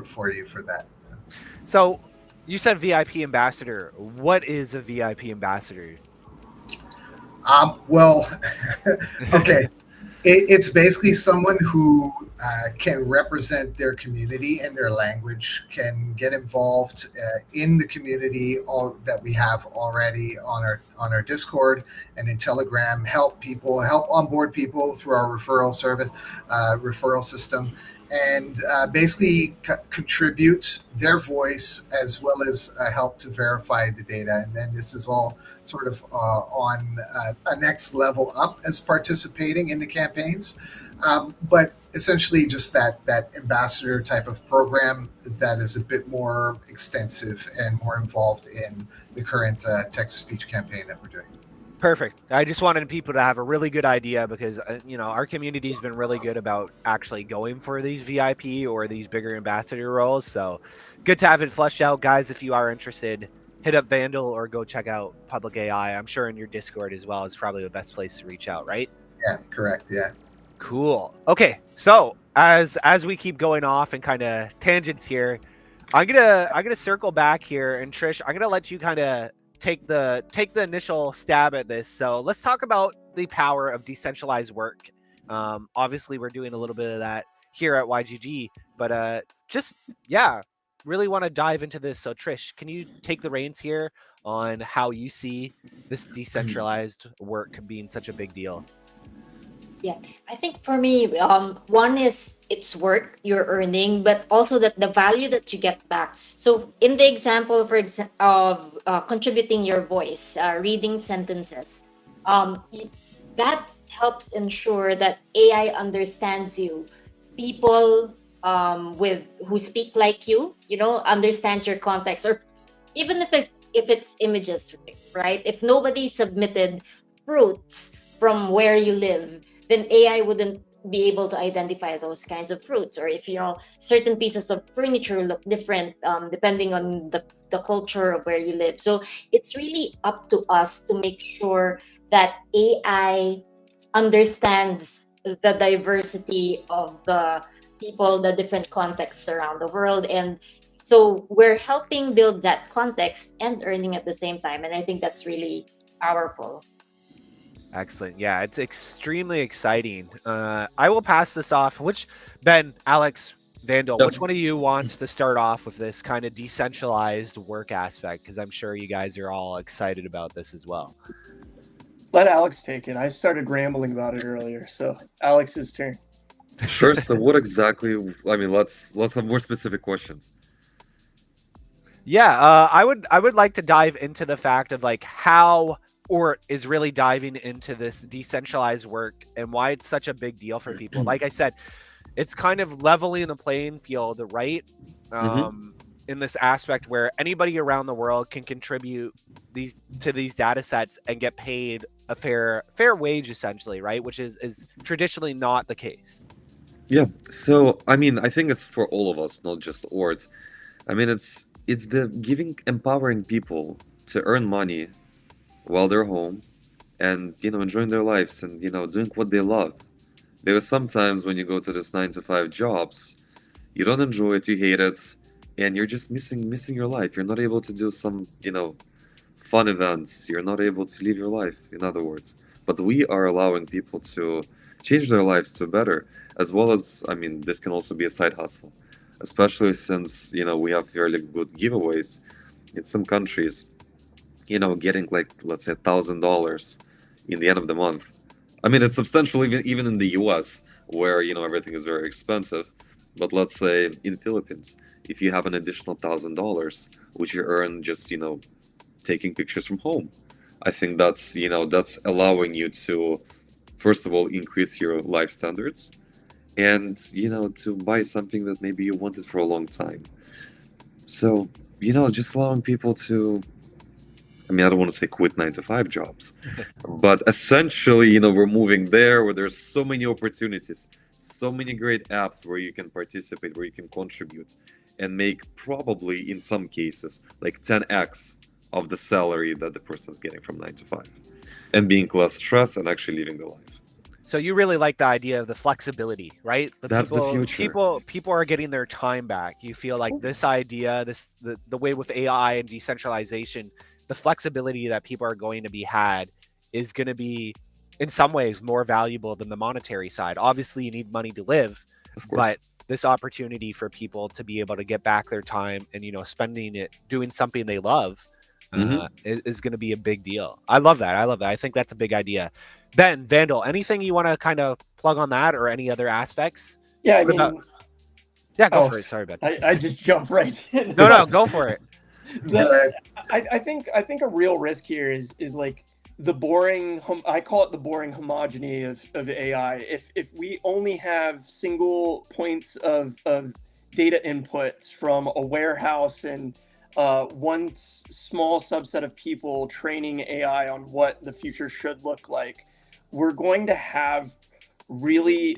for you for that. So you said VIP ambassador. What is a VIP ambassador? Well, okay. It's basically someone who can represent their community and their language, can get involved in the community that we have already on our Discord and in Telegram, help onboard people through our referral system, and basically contribute their voice as well as help to verify the data. And then this is all sort of on a next level up as participating in the campaigns. But essentially just that ambassador type of program that is a bit more extensive and more involved in the current text-to-speech campaign that we're doing. Perfect. I just wanted people to have a really good idea because, our community's been really good about actually going for these VIP or these bigger ambassador roles. So good to have it fleshed out. Guys, if you are interested, hit up Vandal or go check out PublicAI. I'm sure in your Discord as well is probably the best place to reach out, right? Yeah, correct. Yeah. Cool. Okay. So as we keep going off and kind of tangents here, I'm gonna circle back here, and Trish, I'm gonna let you kind of take the initial stab at this. So let's talk about the power of decentralized work. Obviously, we're doing a little bit of that here at YGG, but really want to dive into this. So Trish, can you take the reins here on how you see this decentralized work being such a big deal? Yeah, I think for me, one is it's work you're earning, but also that the value that you get back. So in the example, of contributing your voice, reading sentences, that helps ensure that AI understands you. People who speak like you, understands your context, or even if it's images, right? If nobody submitted fruits from where you live, then AI wouldn't be able to identify those kinds of fruits. Or if certain pieces of furniture look different depending on the culture of where you live. So it's really up to us to make sure that AI understands the diversity of the people, the different contexts around the world. And so we're helping build that context and earning at the same time. And I think that's really powerful. Excellent. Yeah, it's extremely exciting. I will pass this off. Ben, Alex, Vandal, which one of you wants to start off with this kind of decentralized work aspect? Because I'm sure you guys are all excited about this as well. Let Alex take it. I started rambling about it earlier, so Alex's turn. Sure. So what exactly? I mean, let's have more specific questions. Yeah, I would like to dive into the fact of like how OORT is really diving into this decentralized work and why it's such a big deal for people. Like I said, it's kind of leveling the playing field, right? In this aspect where anybody around the world can contribute to these data sets and get paid a fair wage, essentially, right? Which is traditionally not the case. Yeah. So I mean, I think it's for all of us, not just OORT. I mean, it's the empowering people to earn money while they're home and enjoying their lives and doing what they love. Because sometimes when you go to this 9 to 5 jobs, you don't enjoy it, you hate it, and you're just missing your life. You're not able to do some fun events. You're not able to live your life, in other words. But we are allowing people to change their lives to better, as well as, I mean, this can also be a side hustle, especially since we have fairly good giveaways in some countries. Getting like, let's say, $1,000 in the end of the month. I mean, it's substantial even in the US, where everything is very expensive. But let's say in Philippines, if you have an additional $1,000, which you earn just taking pictures from home, I think that's allowing you to, first of all, increase your life standards, and to buy something that maybe you wanted for a long time. So just allowing people to, I mean, I don't want to say quit 9 to 5 jobs, but essentially, we're moving there where there's so many opportunities, so many great apps where you can participate, where you can contribute, and make probably in some cases like 10x of the salary that the person's getting from 9 to 5, and being less stressed and actually living the life. So you really like the idea of the flexibility, right? That's the future. People are getting their time back. You feel like this idea, the way with AI and decentralization, the flexibility that people are going to be had is going to be, in some ways, more valuable than the monetary side. Obviously, you need money to live, Of course. but this opportunity for people to be able to get back their time and spending it doing something they love is going to be a big deal. I love that. I think that's a big idea. Ben, Vandal, anything you want to kind of plug on that, or any other aspects? Yeah, I What mean, about- Yeah, go for it. Sorry, Ben. I just jumped right in. No, go for it. I think a real risk here is like the boring. I call it the boring homogeny of AI. If we only have single points of data inputs from a warehouse and one small subset of people training AI on what the future should look like, we're going to have really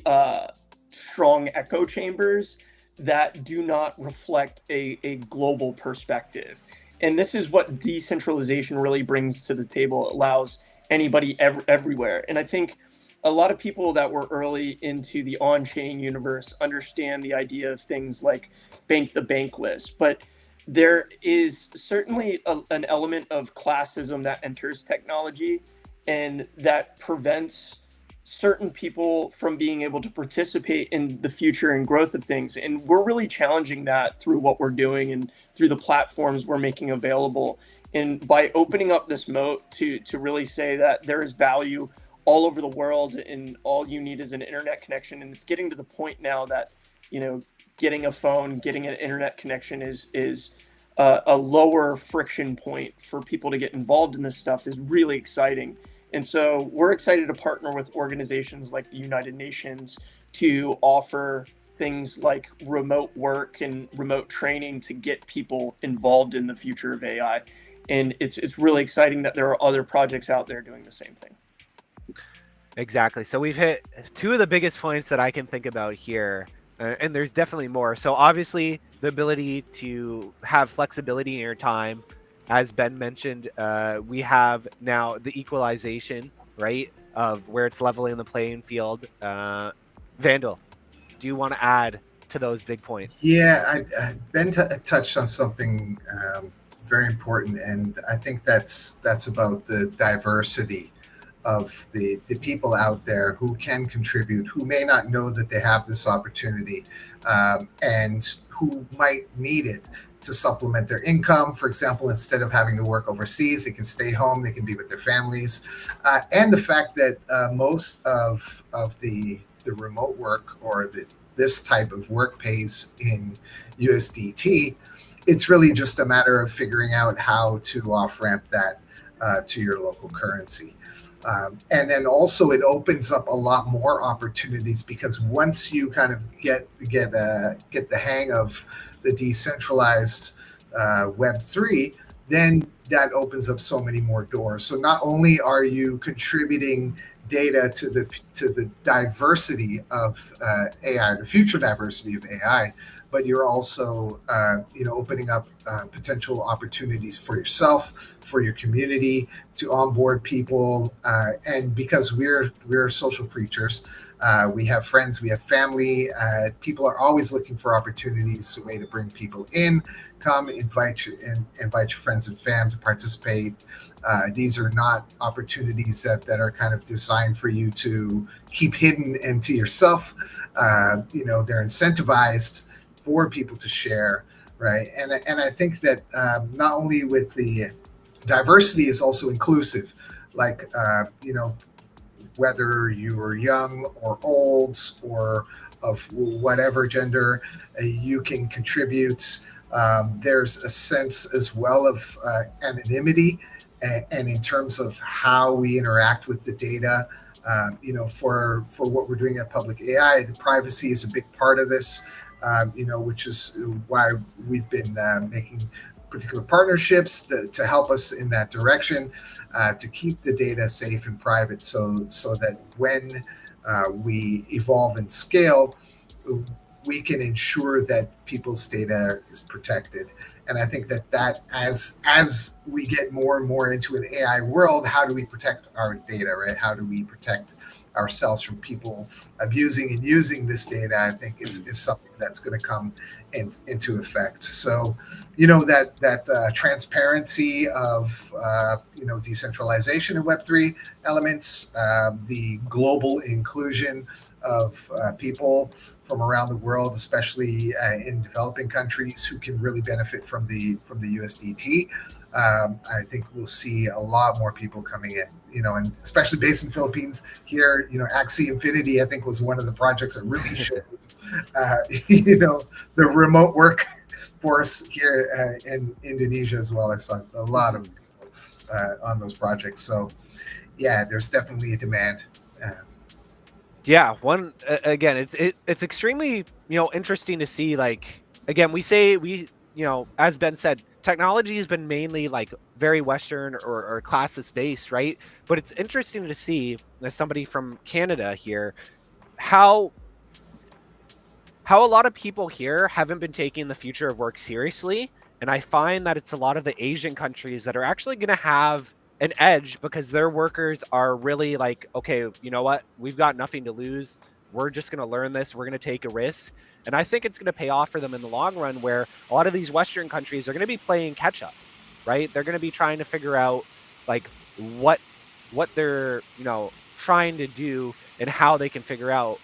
strong echo chambers that do not reflect a global perspective. And this is what decentralization really brings to the table. It allows anybody everywhere. And I think a lot of people that were early into the on-chain universe understand the idea of things like bank the bankless. But there is certainly an element of classism that enters technology, and that prevents certain people from being able to participate in the future and growth of things. And we're really challenging that through what we're doing and through the platforms we're making available. And by opening up this moat to really say that there is value all over the world, and all you need is an internet connection. And it's getting to the point now that, getting a phone, getting an internet connection is a lower friction point for people to get involved in this stuff, is really exciting. And so we're excited to partner with organizations like the United Nations to offer things like remote work and remote training to get people involved in the future of AI. And it's really exciting that there are other projects out there doing the same thing. Exactly. So we've hit two of the biggest points that I can think about here, and there's definitely more. So obviously, the ability to have flexibility in your time, as Ben mentioned, we have now the equalization, right, of where it's leveling the playing field. Vandal, do you want to add to those big points? Yeah, Ben touched on something very important, and I think that's about the diversity of the people out there who can contribute, who may not know that they have this opportunity, and who might need it to supplement their income. For example, instead of having to work overseas, they can stay home, they can be with their families. And the fact that most of the remote work or this type of work pays in USDT, it's really just a matter of figuring out how to off-ramp that to your local currency. And then also it opens up a lot more opportunities, because once you kind of get the hang of the decentralized Web3, then that opens up so many more doors. So not only are you contributing data to to the diversity of AI, the future diversity of AI, but you're also opening up potential opportunities for yourself, for your community, to onboard people, and because we're social creatures, we have friends, we have family. People are always looking for opportunities, a way to bring people in. Come, invite your friends and fam to participate. These are not opportunities that are kind of designed for you to keep hidden and to yourself. They're incentivized for people to share, right? And I think that not only with the diversity is also inclusive, like whether you are young or old or of whatever gender, you can contribute. There's a sense as well of anonymity, and in terms of how we interact with the data. For what we're doing at PublicAI, the privacy is a big part of this. Which is why we've been making particular partnerships to help us in that direction, to keep the data safe and private, so that when we evolve and scale, we can ensure that people's data is protected. And I think that as we get more and more into an AI world, how do we protect our data, right? How do we protect ourselves from people abusing and using this data? I think is something that's going to come into effect. So, that transparency of decentralization in Web3 elements, the global inclusion of people from around the world, especially in developing countries who can really benefit from the USDT. I think we'll see a lot more people coming in, and especially based in Philippines here, Axie Infinity, I think, was one of the projects that really showed, the remote work force here in Indonesia as well. I saw a lot of people on those projects. So yeah, there's definitely a demand. Yeah, again, it's extremely interesting to see. Like, again, we as Ben said, technology has been mainly like very Western or classist based, right? But it's interesting to see, as somebody from Canada here, how a lot of people here haven't been taking the future of work seriously. And I find that it's a lot of the Asian countries that are actually going to have an edge, because their workers are really like, okay, you know what? We've got nothing to lose. We're just going to learn this. We're going to take a risk. And I think it's going to pay off for them in the long run, where a lot of these Western countries are going to be playing catch up, right? They're going to be trying to figure out like what they're, trying to do, and how they can figure out,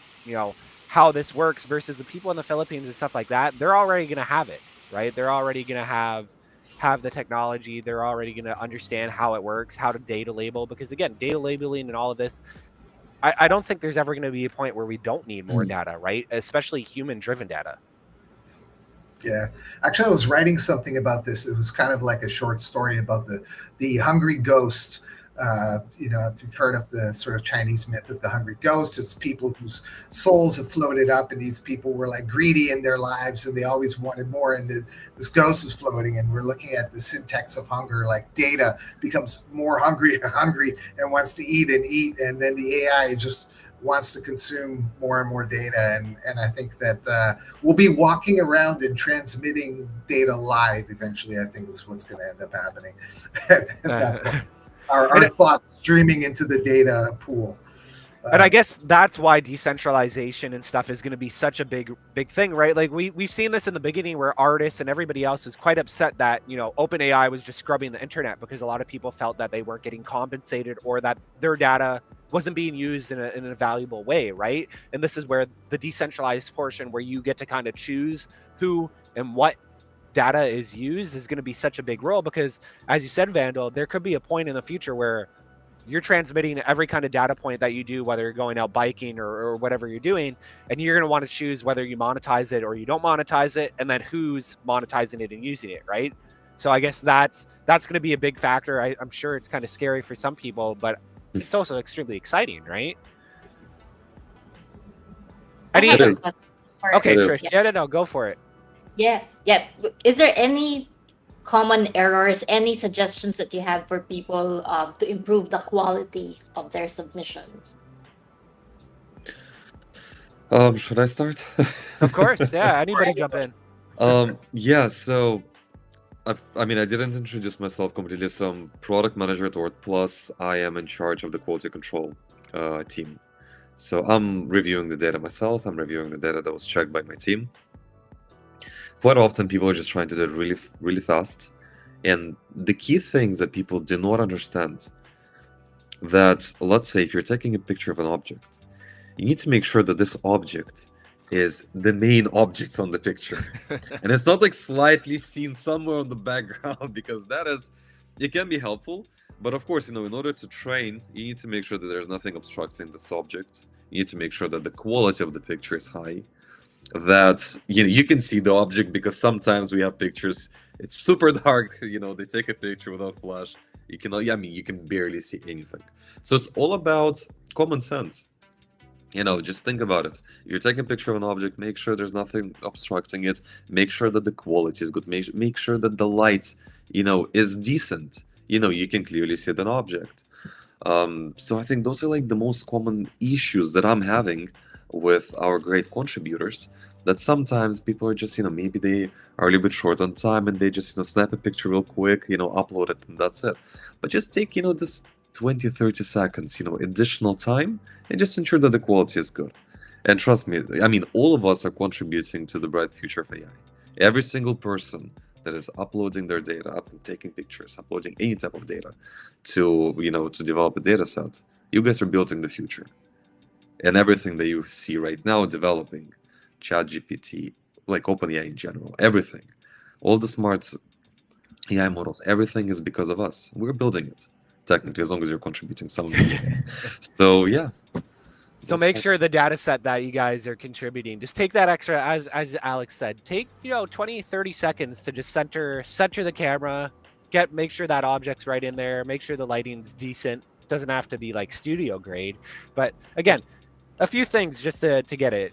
how this works, versus the people in the Philippines and stuff like that. They're already going to have it, right? They're already going to have the technology. They're already going to understand how it works, how to data label, because again, data labeling and all of this, I don't think there's ever going to be a point where we don't need more data, right? Especially human driven data. Yeah, actually, I was writing something about this. It was kind of like a short story about the hungry ghost. If you've heard of the sort of Chinese myth of the hungry ghost, it's people whose souls have floated up, and these people were like greedy in their lives, and they always wanted more. And this ghost is floating, and we're looking at the syntax of hunger. Like, data becomes more hungry and wants to eat, and then the AI just wants to consume more and more data. And I think that we'll be walking around and transmitting data live eventually. I think is what's going to end up happening at that point. Our thoughts streaming into the data pool. And I guess that's why decentralization and stuff is going to be such a big thing, right? Like we've seen this in the beginning, where artists and everybody else is quite upset that, OpenAI was just scrubbing the internet, because a lot of people felt that they weren't getting compensated, or that their data wasn't being used in a valuable way, right? And this is where the decentralized portion, where you get to kind of choose who and what data is used, is going to be such a big role. Because, as you said, Vandal, there could be a point in the future where you're transmitting every kind of data point that you do, whether you're going out biking or whatever you're doing, and you're going to want to choose whether you monetize it or you don't monetize it, and then who's monetizing it and using it, right? So I guess that's going to be a big factor. I'm sure it's kind of scary for some people, but it's also extremely exciting, right? I have It a is. question. Okay, It is. Trish, yeah, go for it. Yeah. Is there any common errors, any suggestions that you have for people to improve the quality of their submissions? Should I start? Of course, yeah. Anybody jump in. Yeah, so I mean, I didn't introduce myself completely. So I'm product manager at OORT, plus I am in charge of the quality control team. So I'm reviewing the data myself. I'm reviewing the data that was checked by my team. Quite often, people are just trying to do it really, really fast. And the key things that people do not understand, that let's say if you're taking a picture of an object, you need to make sure that this object is the main object on the picture. And it's not like slightly seen somewhere on the background, because that is, it can be helpful. But of course, in order to train, you need to make sure that there's nothing obstructing this object. You need to make sure that the quality of the picture is high, that you can see the object, because sometimes we have pictures, it's super dark, they take a picture without flash, you can barely see anything. So it's all about common sense. Just think about it. If you're taking a picture of an object, make sure there's nothing obstructing it, make sure that the quality is good, make sure that the light is decent, you can clearly see an object. So I think those are like the most common issues that I'm having with our great contributors, that sometimes people are just, maybe they are a little bit short on time and they just, snap a picture real quick, upload it, and that's it. But just take, this 20, 30 seconds, additional time, and just ensure that the quality is good. And trust me, I mean, all of us are contributing to the bright future of AI. Every single person that is uploading their data, taking pictures, uploading any type of data to, to develop a data set, you guys are building the future. And everything that you see right now developing, ChatGPT, like OpenAI in general, everything, all the smart AI models, everything is because of us. We're building it, technically, as long as you're contributing some of it. So yeah. So make sure the data set that you guys are contributing, just take that extra, as Alex said, take 20, 30 seconds to just center the camera, make sure that object's right in there, make sure the lighting's decent. Doesn't have to be like studio grade, but again, a few things just to get it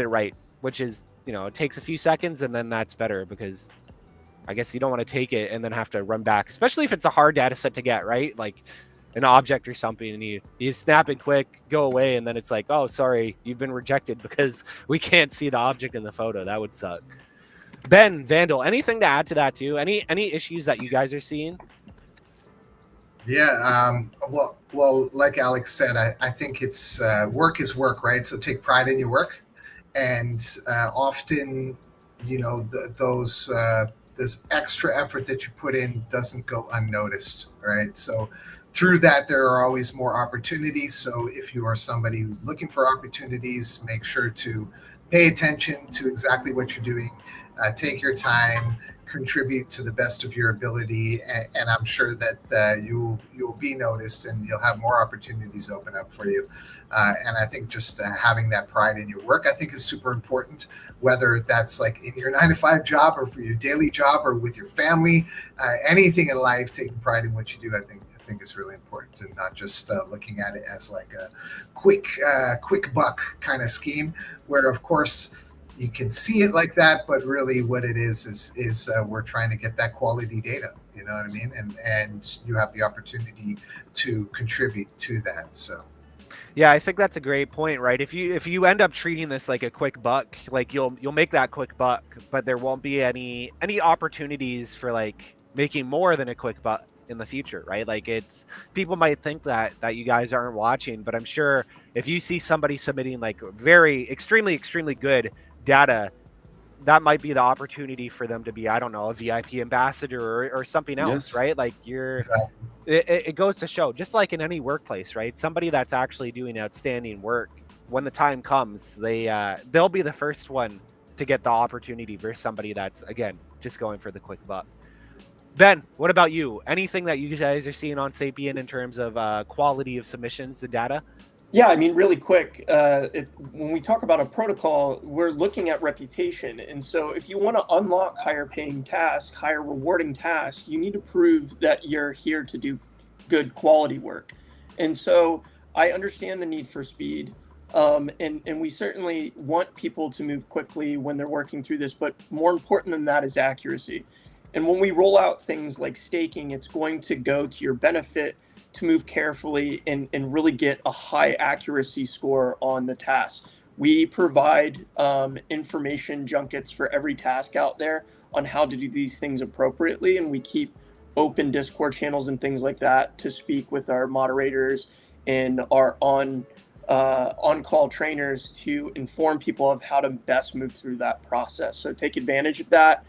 right, which is it takes a few seconds, and then that's better, because I guess you don't want to take it and then have to run back, especially if it's a hard data set to get, right? Like an object or something, and you snap it quick, go away, and then it's like, oh, sorry, you've been rejected because we can't see the object in the photo. That would suck. Ben, Vandal, anything to add to that too? Any issues that you guys are seeing? Yeah, well, like Alex said, I think it's work is work, right? So take pride in your work, and often, this extra effort that you put in doesn't go unnoticed, right? So through that, there are always more opportunities. So if you are somebody who's looking for opportunities, make sure to pay attention to exactly what you're doing. Take your time, contribute to the best of your ability, and I'm sure that you'll be noticed, and you'll have more opportunities open up for you. And I think just having that pride in your work, I think, is super important, whether that's like in your 9-to-5 job, or for your daily job, or with your family, anything in life. Taking pride in what you do, I think is really important, and not just looking at it as like a quick buck kind of scheme, where of course you can see it like that, but really what it is we're trying to get that quality data, you know what I mean? And you have the opportunity to contribute to that. So yeah, I think that's a great point, right? If you end up treating this like a quick buck, like you'll make that quick buck, but there won't be any opportunities for like making more than a quick buck in the future, right? Like people might think that you guys aren't watching, but I'm sure if you see somebody submitting like very extremely good data, that might be the opportunity for them to be, I don't know, a VIP ambassador or something else, Yes. right? Like it goes to show, just like in any workplace, right? Somebody that's actually doing outstanding work, when the time comes, they'll be the first one to get the opportunity versus somebody that's, again, just going for the quick buck. Ben, what about you? Anything that you guys are seeing on Sapien in terms of quality of submissions, the data? Yeah, I mean, really quick, when we talk about a protocol, we're looking at reputation. And so if you want to unlock higher paying tasks, higher rewarding tasks, you need to prove that you're here to do good quality work. And so I understand the need for speed. And we certainly want people to move quickly when they're working through this, but more important than that is accuracy. And when we roll out things like staking, it's going to go to your benefit to move carefully and really get a high accuracy score on the task. We provide information junkets for every task out there on how to do these things appropriately, and we keep open Discord channels and things like that to speak with our moderators and our on-call trainers to inform people of how to best move through that process. So take advantage of that,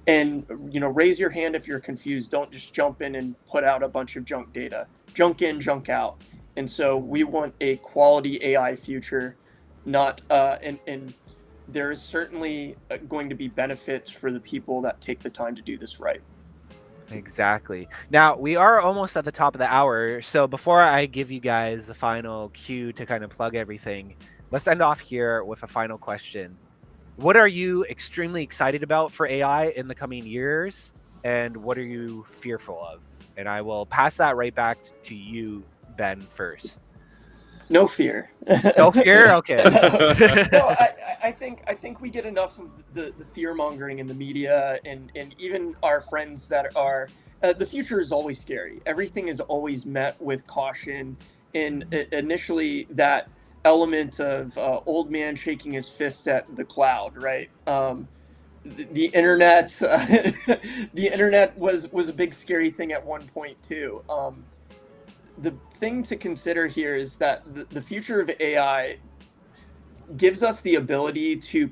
and raise your hand if you're confused. Don't just jump in and put out a bunch of junk data. Junk in, junk out. And so we want a quality AI future, not and there is certainly going to be benefits for the people that take the time to do this right. Exactly. Now, we are almost at the top of the hour, so before I give you guys the final cue to kind of plug everything, let's end off here with a final question. What are you extremely excited about for AI in the coming years, and what are you fearful of? And I will pass that right back to you, Ben, first. No fear. No fear? Okay. No, I think we get enough of the fear mongering in the media, and even our friends that are. The future is always scary. Everything is always met with caution, and initially that element of old man shaking his fist at the cloud, right? The internet, the internet was a big scary thing at one point too. The thing to consider here is that the future of AI gives us the ability to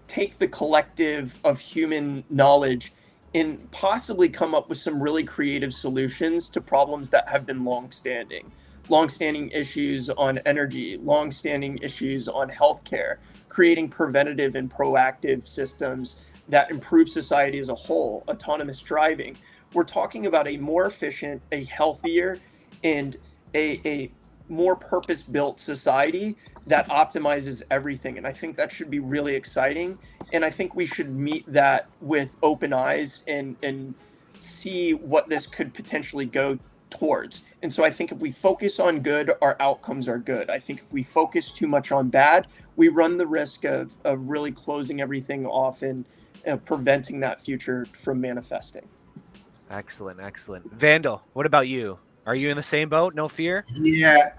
take the collective of human knowledge and possibly come up with some really creative solutions to problems that have been long-standing issues on energy, long-standing issues on healthcare, creating preventative and proactive systems that improve society as a whole, autonomous driving. We're talking about a more efficient, a healthier, and a more purpose-built society that optimizes everything. And I think that should be really exciting. And I think we should meet that with open eyes and see what this could potentially go towards. And so I think if we focus on good, our outcomes are good. I think if we focus too much on bad, we run the risk of really closing everything off and preventing that future from manifesting. Excellent, excellent. Vandal, what about you? Are you in the same boat? No fear? Yeah.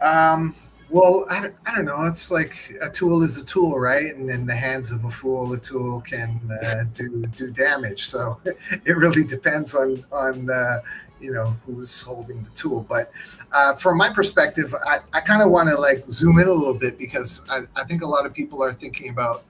Well, I don't know. It's like a tool is a tool, right? And in the hands of a fool, a tool can do damage. So it really depends on who's holding the tool. But from my perspective, I kind of want to like zoom in a little bit, because I think a lot of people are thinking about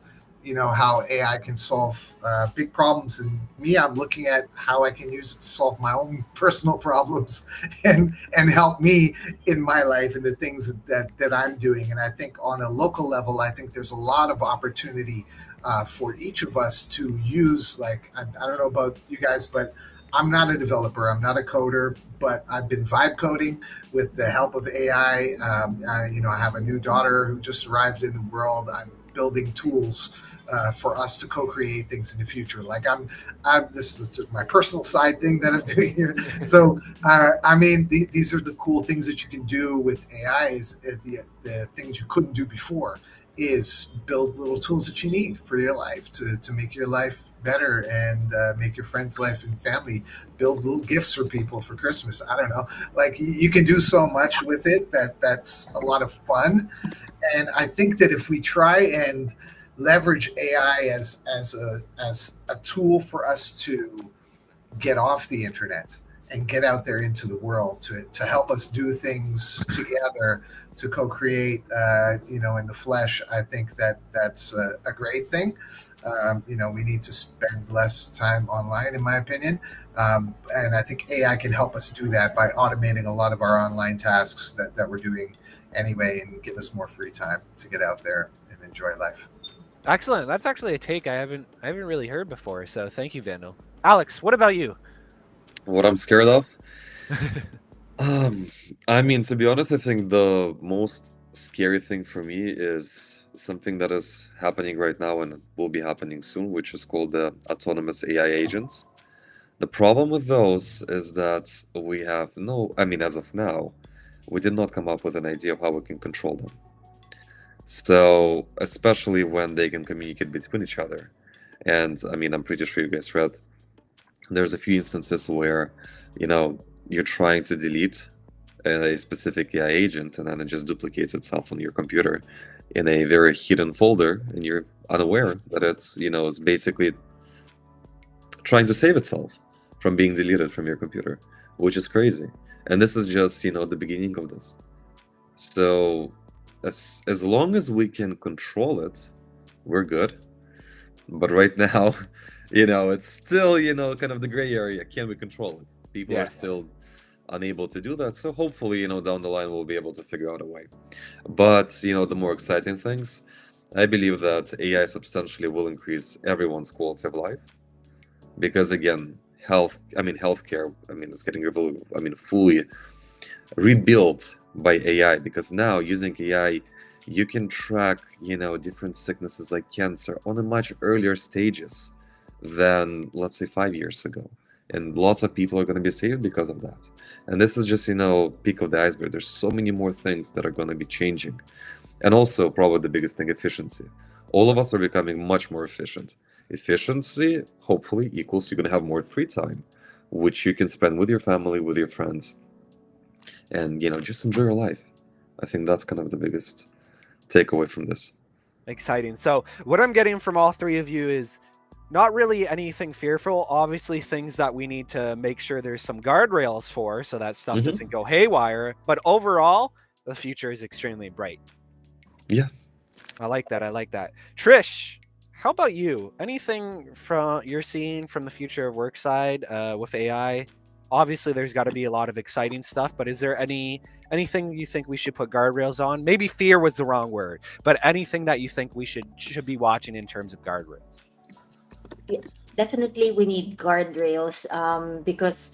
how AI can solve big problems, and me, I'm looking at how I can use it to solve my own personal problems and help me in my life and the things that I'm doing. And I think on a local level, I think there's a lot of opportunity for each of us to use, like, I don't know about you guys, but I'm not a developer, I'm not a coder, but I've been vibe coding with the help of AI. I have a new daughter who just arrived in the world. I'm building tools for us to co-create things in the future. Like this is just my personal side thing that I'm doing here. So, these are the cool things that you can do with AI. Is the things you couldn't do before is build little tools that you need for your life to make your life better and make your friends' life and family. Build little gifts for people for Christmas. I don't know. Like you can do so much with it that's a lot of fun. And I think that if we try and leverage AI as a tool for us to get off the internet and get out there into the world to help us do things together, to co-create, in the flesh, I think that's a great thing. We need to spend less time online, in my opinion. And I think AI can help us do that by automating a lot of our online tasks that we're doing anyway, and give us more free time to get out there and enjoy life. Excellent. That's actually a take I haven't really heard before. So thank you, Vandal. Alex, what about you? What I'm scared of? To be honest, I think the most scary thing for me is something that is happening right now and will be happening soon, which is called the autonomous AI agents. The problem with those is that we have as of now, we did not come up with an idea of how we can control them. So, especially when they can communicate between each other. And I'm pretty sure you guys read, there's a few instances where, you're trying to delete a specific AI agent, and then it just duplicates itself on your computer in a very hidden folder, and you're unaware that it's, it's basically trying to save itself from being deleted from your computer, which is crazy. And this is just, the beginning of this. So as long as we can control it, we're good. But right now, it's still, kind of the gray area. Can we control it? People are still unable to do that. So hopefully, down the line, we'll be able to figure out a way. But, the more exciting things, I believe that AI substantially will increase everyone's quality of life. Because again, healthcare, it's getting fully rebuilt by AI, because now using AI, you can track, different sicknesses like cancer on a much earlier stages than, let's say, 5 years ago. And lots of people are going to be saved because of that. And this is just, peak of the iceberg. There's so many more things that are going to be changing. And also, probably the biggest thing, efficiency. All of us are becoming much more efficient. Efficiency, hopefully, equals you're going to have more free time, which you can spend with your family, with your friends, and, just enjoy your life. I think that's kind of the biggest takeaway from this. Exciting. So what I'm getting from all three of you is not really anything fearful. Obviously, things that we need to make sure there's some guardrails for so that stuff doesn't go haywire. But overall, the future is extremely bright. Yeah. I like that. Trish, how about you? Anything from you're seeing from the future of work side with AI? Obviously, there's got to be a lot of exciting stuff, but is there anything you think we should put guardrails on? Maybe fear was the wrong word, but anything that you think we should be watching in terms of guardrails? Yeah, definitely we need guardrails because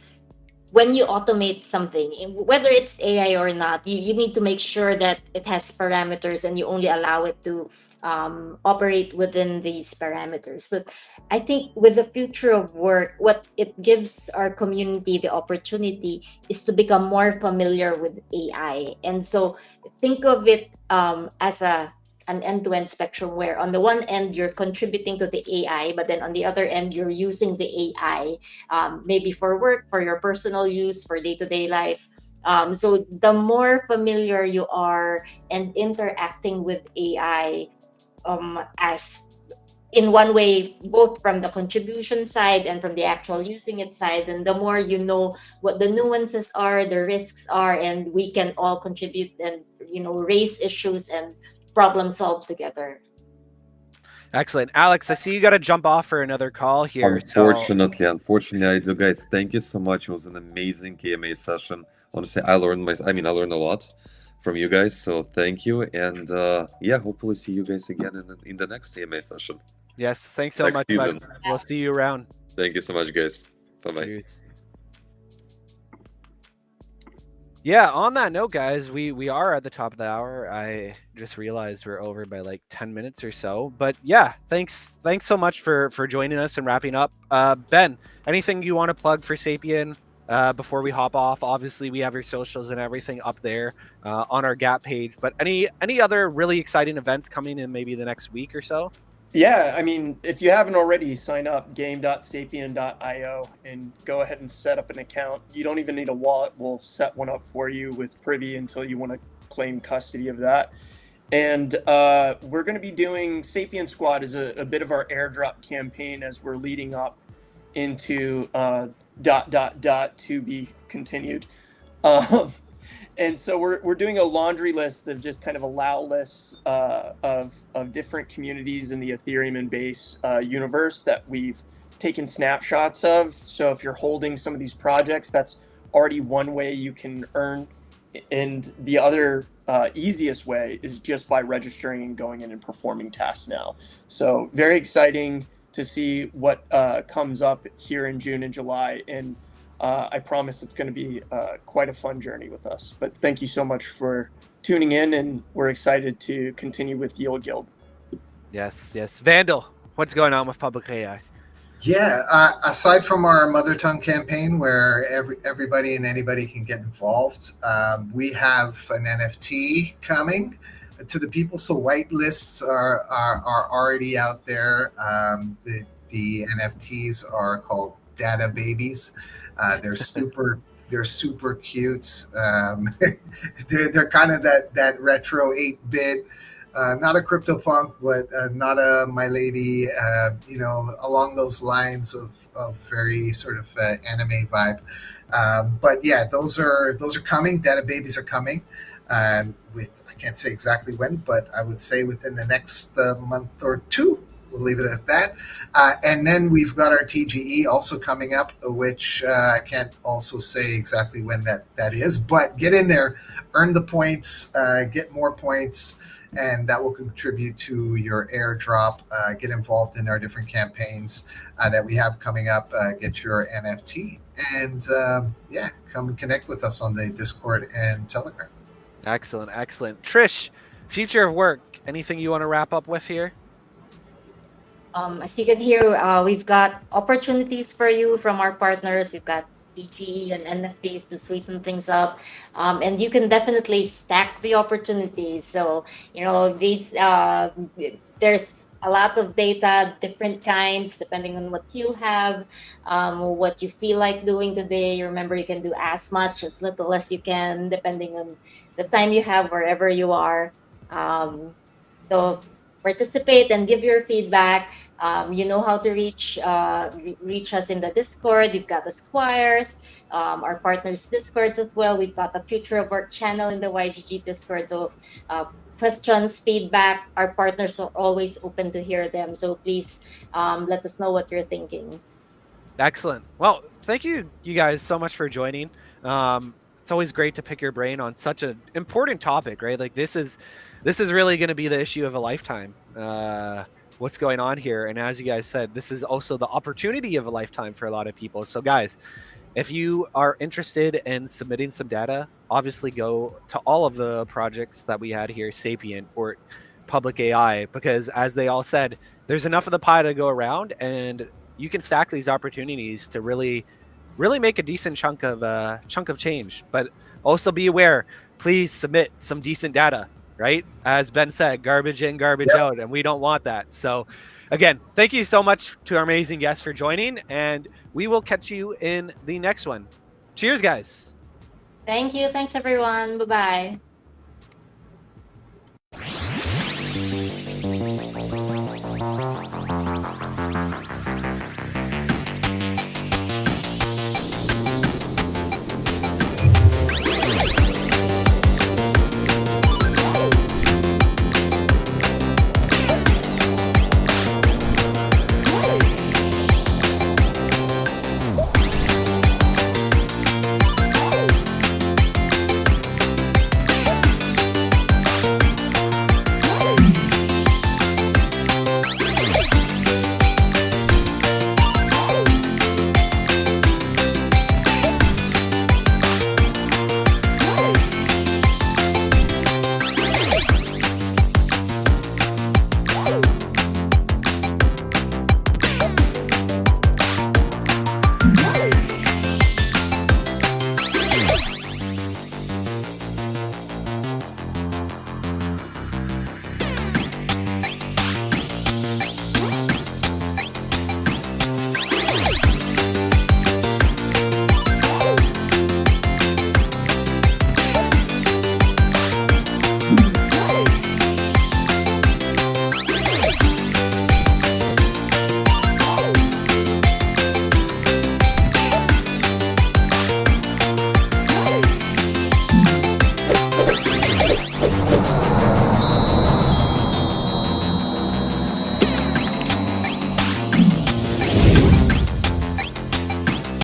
when you automate something, whether it's AI or not, you need to make sure that it has parameters and you only allow it to operate within these parameters. But I think with the future of work, what it gives our community the opportunity is to become more familiar with AI. And so think of it as an end-to-end spectrum where on the one end you're contributing to the AI, but then on the other end you're using the AI maybe for work, for your personal use, for day-to-day life. So the more familiar you are and interacting with AI as in one way, both from the contribution side and from the actual using it side, and the more you know what the nuances are, the risks are, and we can all contribute and raise issues and problem solve together. Excellent. Alex, I see you got to jump off for another call here. Unfortunately, I do, guys. Thank you so much. It was an amazing KMA session. Honestly, I learned a lot from you guys. So thank you, and hopefully see you guys again in the next KMA session. Yes, thanks so much. Bud. We'll see you around. Thank you so much, guys. Bye-bye. Cheers. Yeah, on that note, guys, we are at the top of the hour. I just realized we're over by like 10 minutes or so. But yeah, thanks so much for joining us and wrapping up. Ben, anything you want to plug for Sapien before we hop off? Obviously, we have your socials and everything up there on our Gap page. But any other really exciting events coming in maybe the next week or so? Yeah, if you haven't already, sign up game.sapien.io and go ahead and set up an account. You don't even need a wallet. We'll set one up for you with Privy until you want to claim custody of that. And we're going to be doing Sapien Squad as a bit of our airdrop campaign as we're leading up into ... to be continued. And so we're doing a laundry list of just kind of allow lists of different communities in the Ethereum and Base universe that we've taken snapshots of. So if you're holding some of these projects, that's already one way you can earn. And the other easiest way is just by registering and going in and performing tasks now. So very exciting to see what comes up here in June and July. And I promise it's going to be quite a fun journey with us. But thank you so much for tuning in, and we're excited to continue with Yield Guild. Yes. Vandal, what's going on with PublicAI? Yeah, aside from our mother tongue campaign where everybody and anybody can get involved, we have an NFT coming to the people. So white lists are already out there. The NFTs are called Data Babies. They're super They're super cute. They're kind of that retro 8-bit. Not a CryptoPunk, but not a My Lady. Along those lines of very sort of anime vibe. But yeah, those are coming. Data babies are coming. With I can't say exactly when, but I would say within the next month or two. We'll leave it at that. And then we've got our TGE also coming up, which I can't also say exactly when that is. But get in there, earn the points, get more points, and that will contribute to your airdrop. Get involved in our different campaigns that we have coming up. Get your NFT. And come and connect with us on the Discord and Telegram. Excellent, excellent. Trish, future of work, anything you want to wrap up with here? As you can hear, we've got opportunities for you from our partners. We've got PG and NFTs to sweeten things up, and you can definitely stack the opportunities. So there's a lot of data, different kinds, depending on what you have, what you feel like doing today. Remember, you can do as much, as little as you can, depending on the time you have wherever you are. So participate and give your feedback. You know how to reach us in the Discord. We've got the Squires, our partners Discords as well. We've got the Future of Work channel in the YGG Discord. So questions, feedback, our partners are always open to hear them. So please let us know what you're thinking. Excellent. Well, thank you guys so much for joining. It's always great to pick your brain on such an important topic, right? Like this is really going to be the issue of a lifetime. What's going on here? And as you guys said, this is also the opportunity of a lifetime for a lot of people. So guys, if you are interested in submitting some data, obviously go to all of the projects that we had here, Sapien, OORT, PublicAI, because as they all said, there's enough of the pie to go around, and you can stack these opportunities to really make a decent chunk of change. But also be aware, please submit some decent data, right? As Ben said, garbage in, garbage out, and we don't want that. So again, thank you so much to our amazing guests for joining, and we will catch you in the next one. Cheers, guys. Thank you. Thanks, everyone. Bye-bye.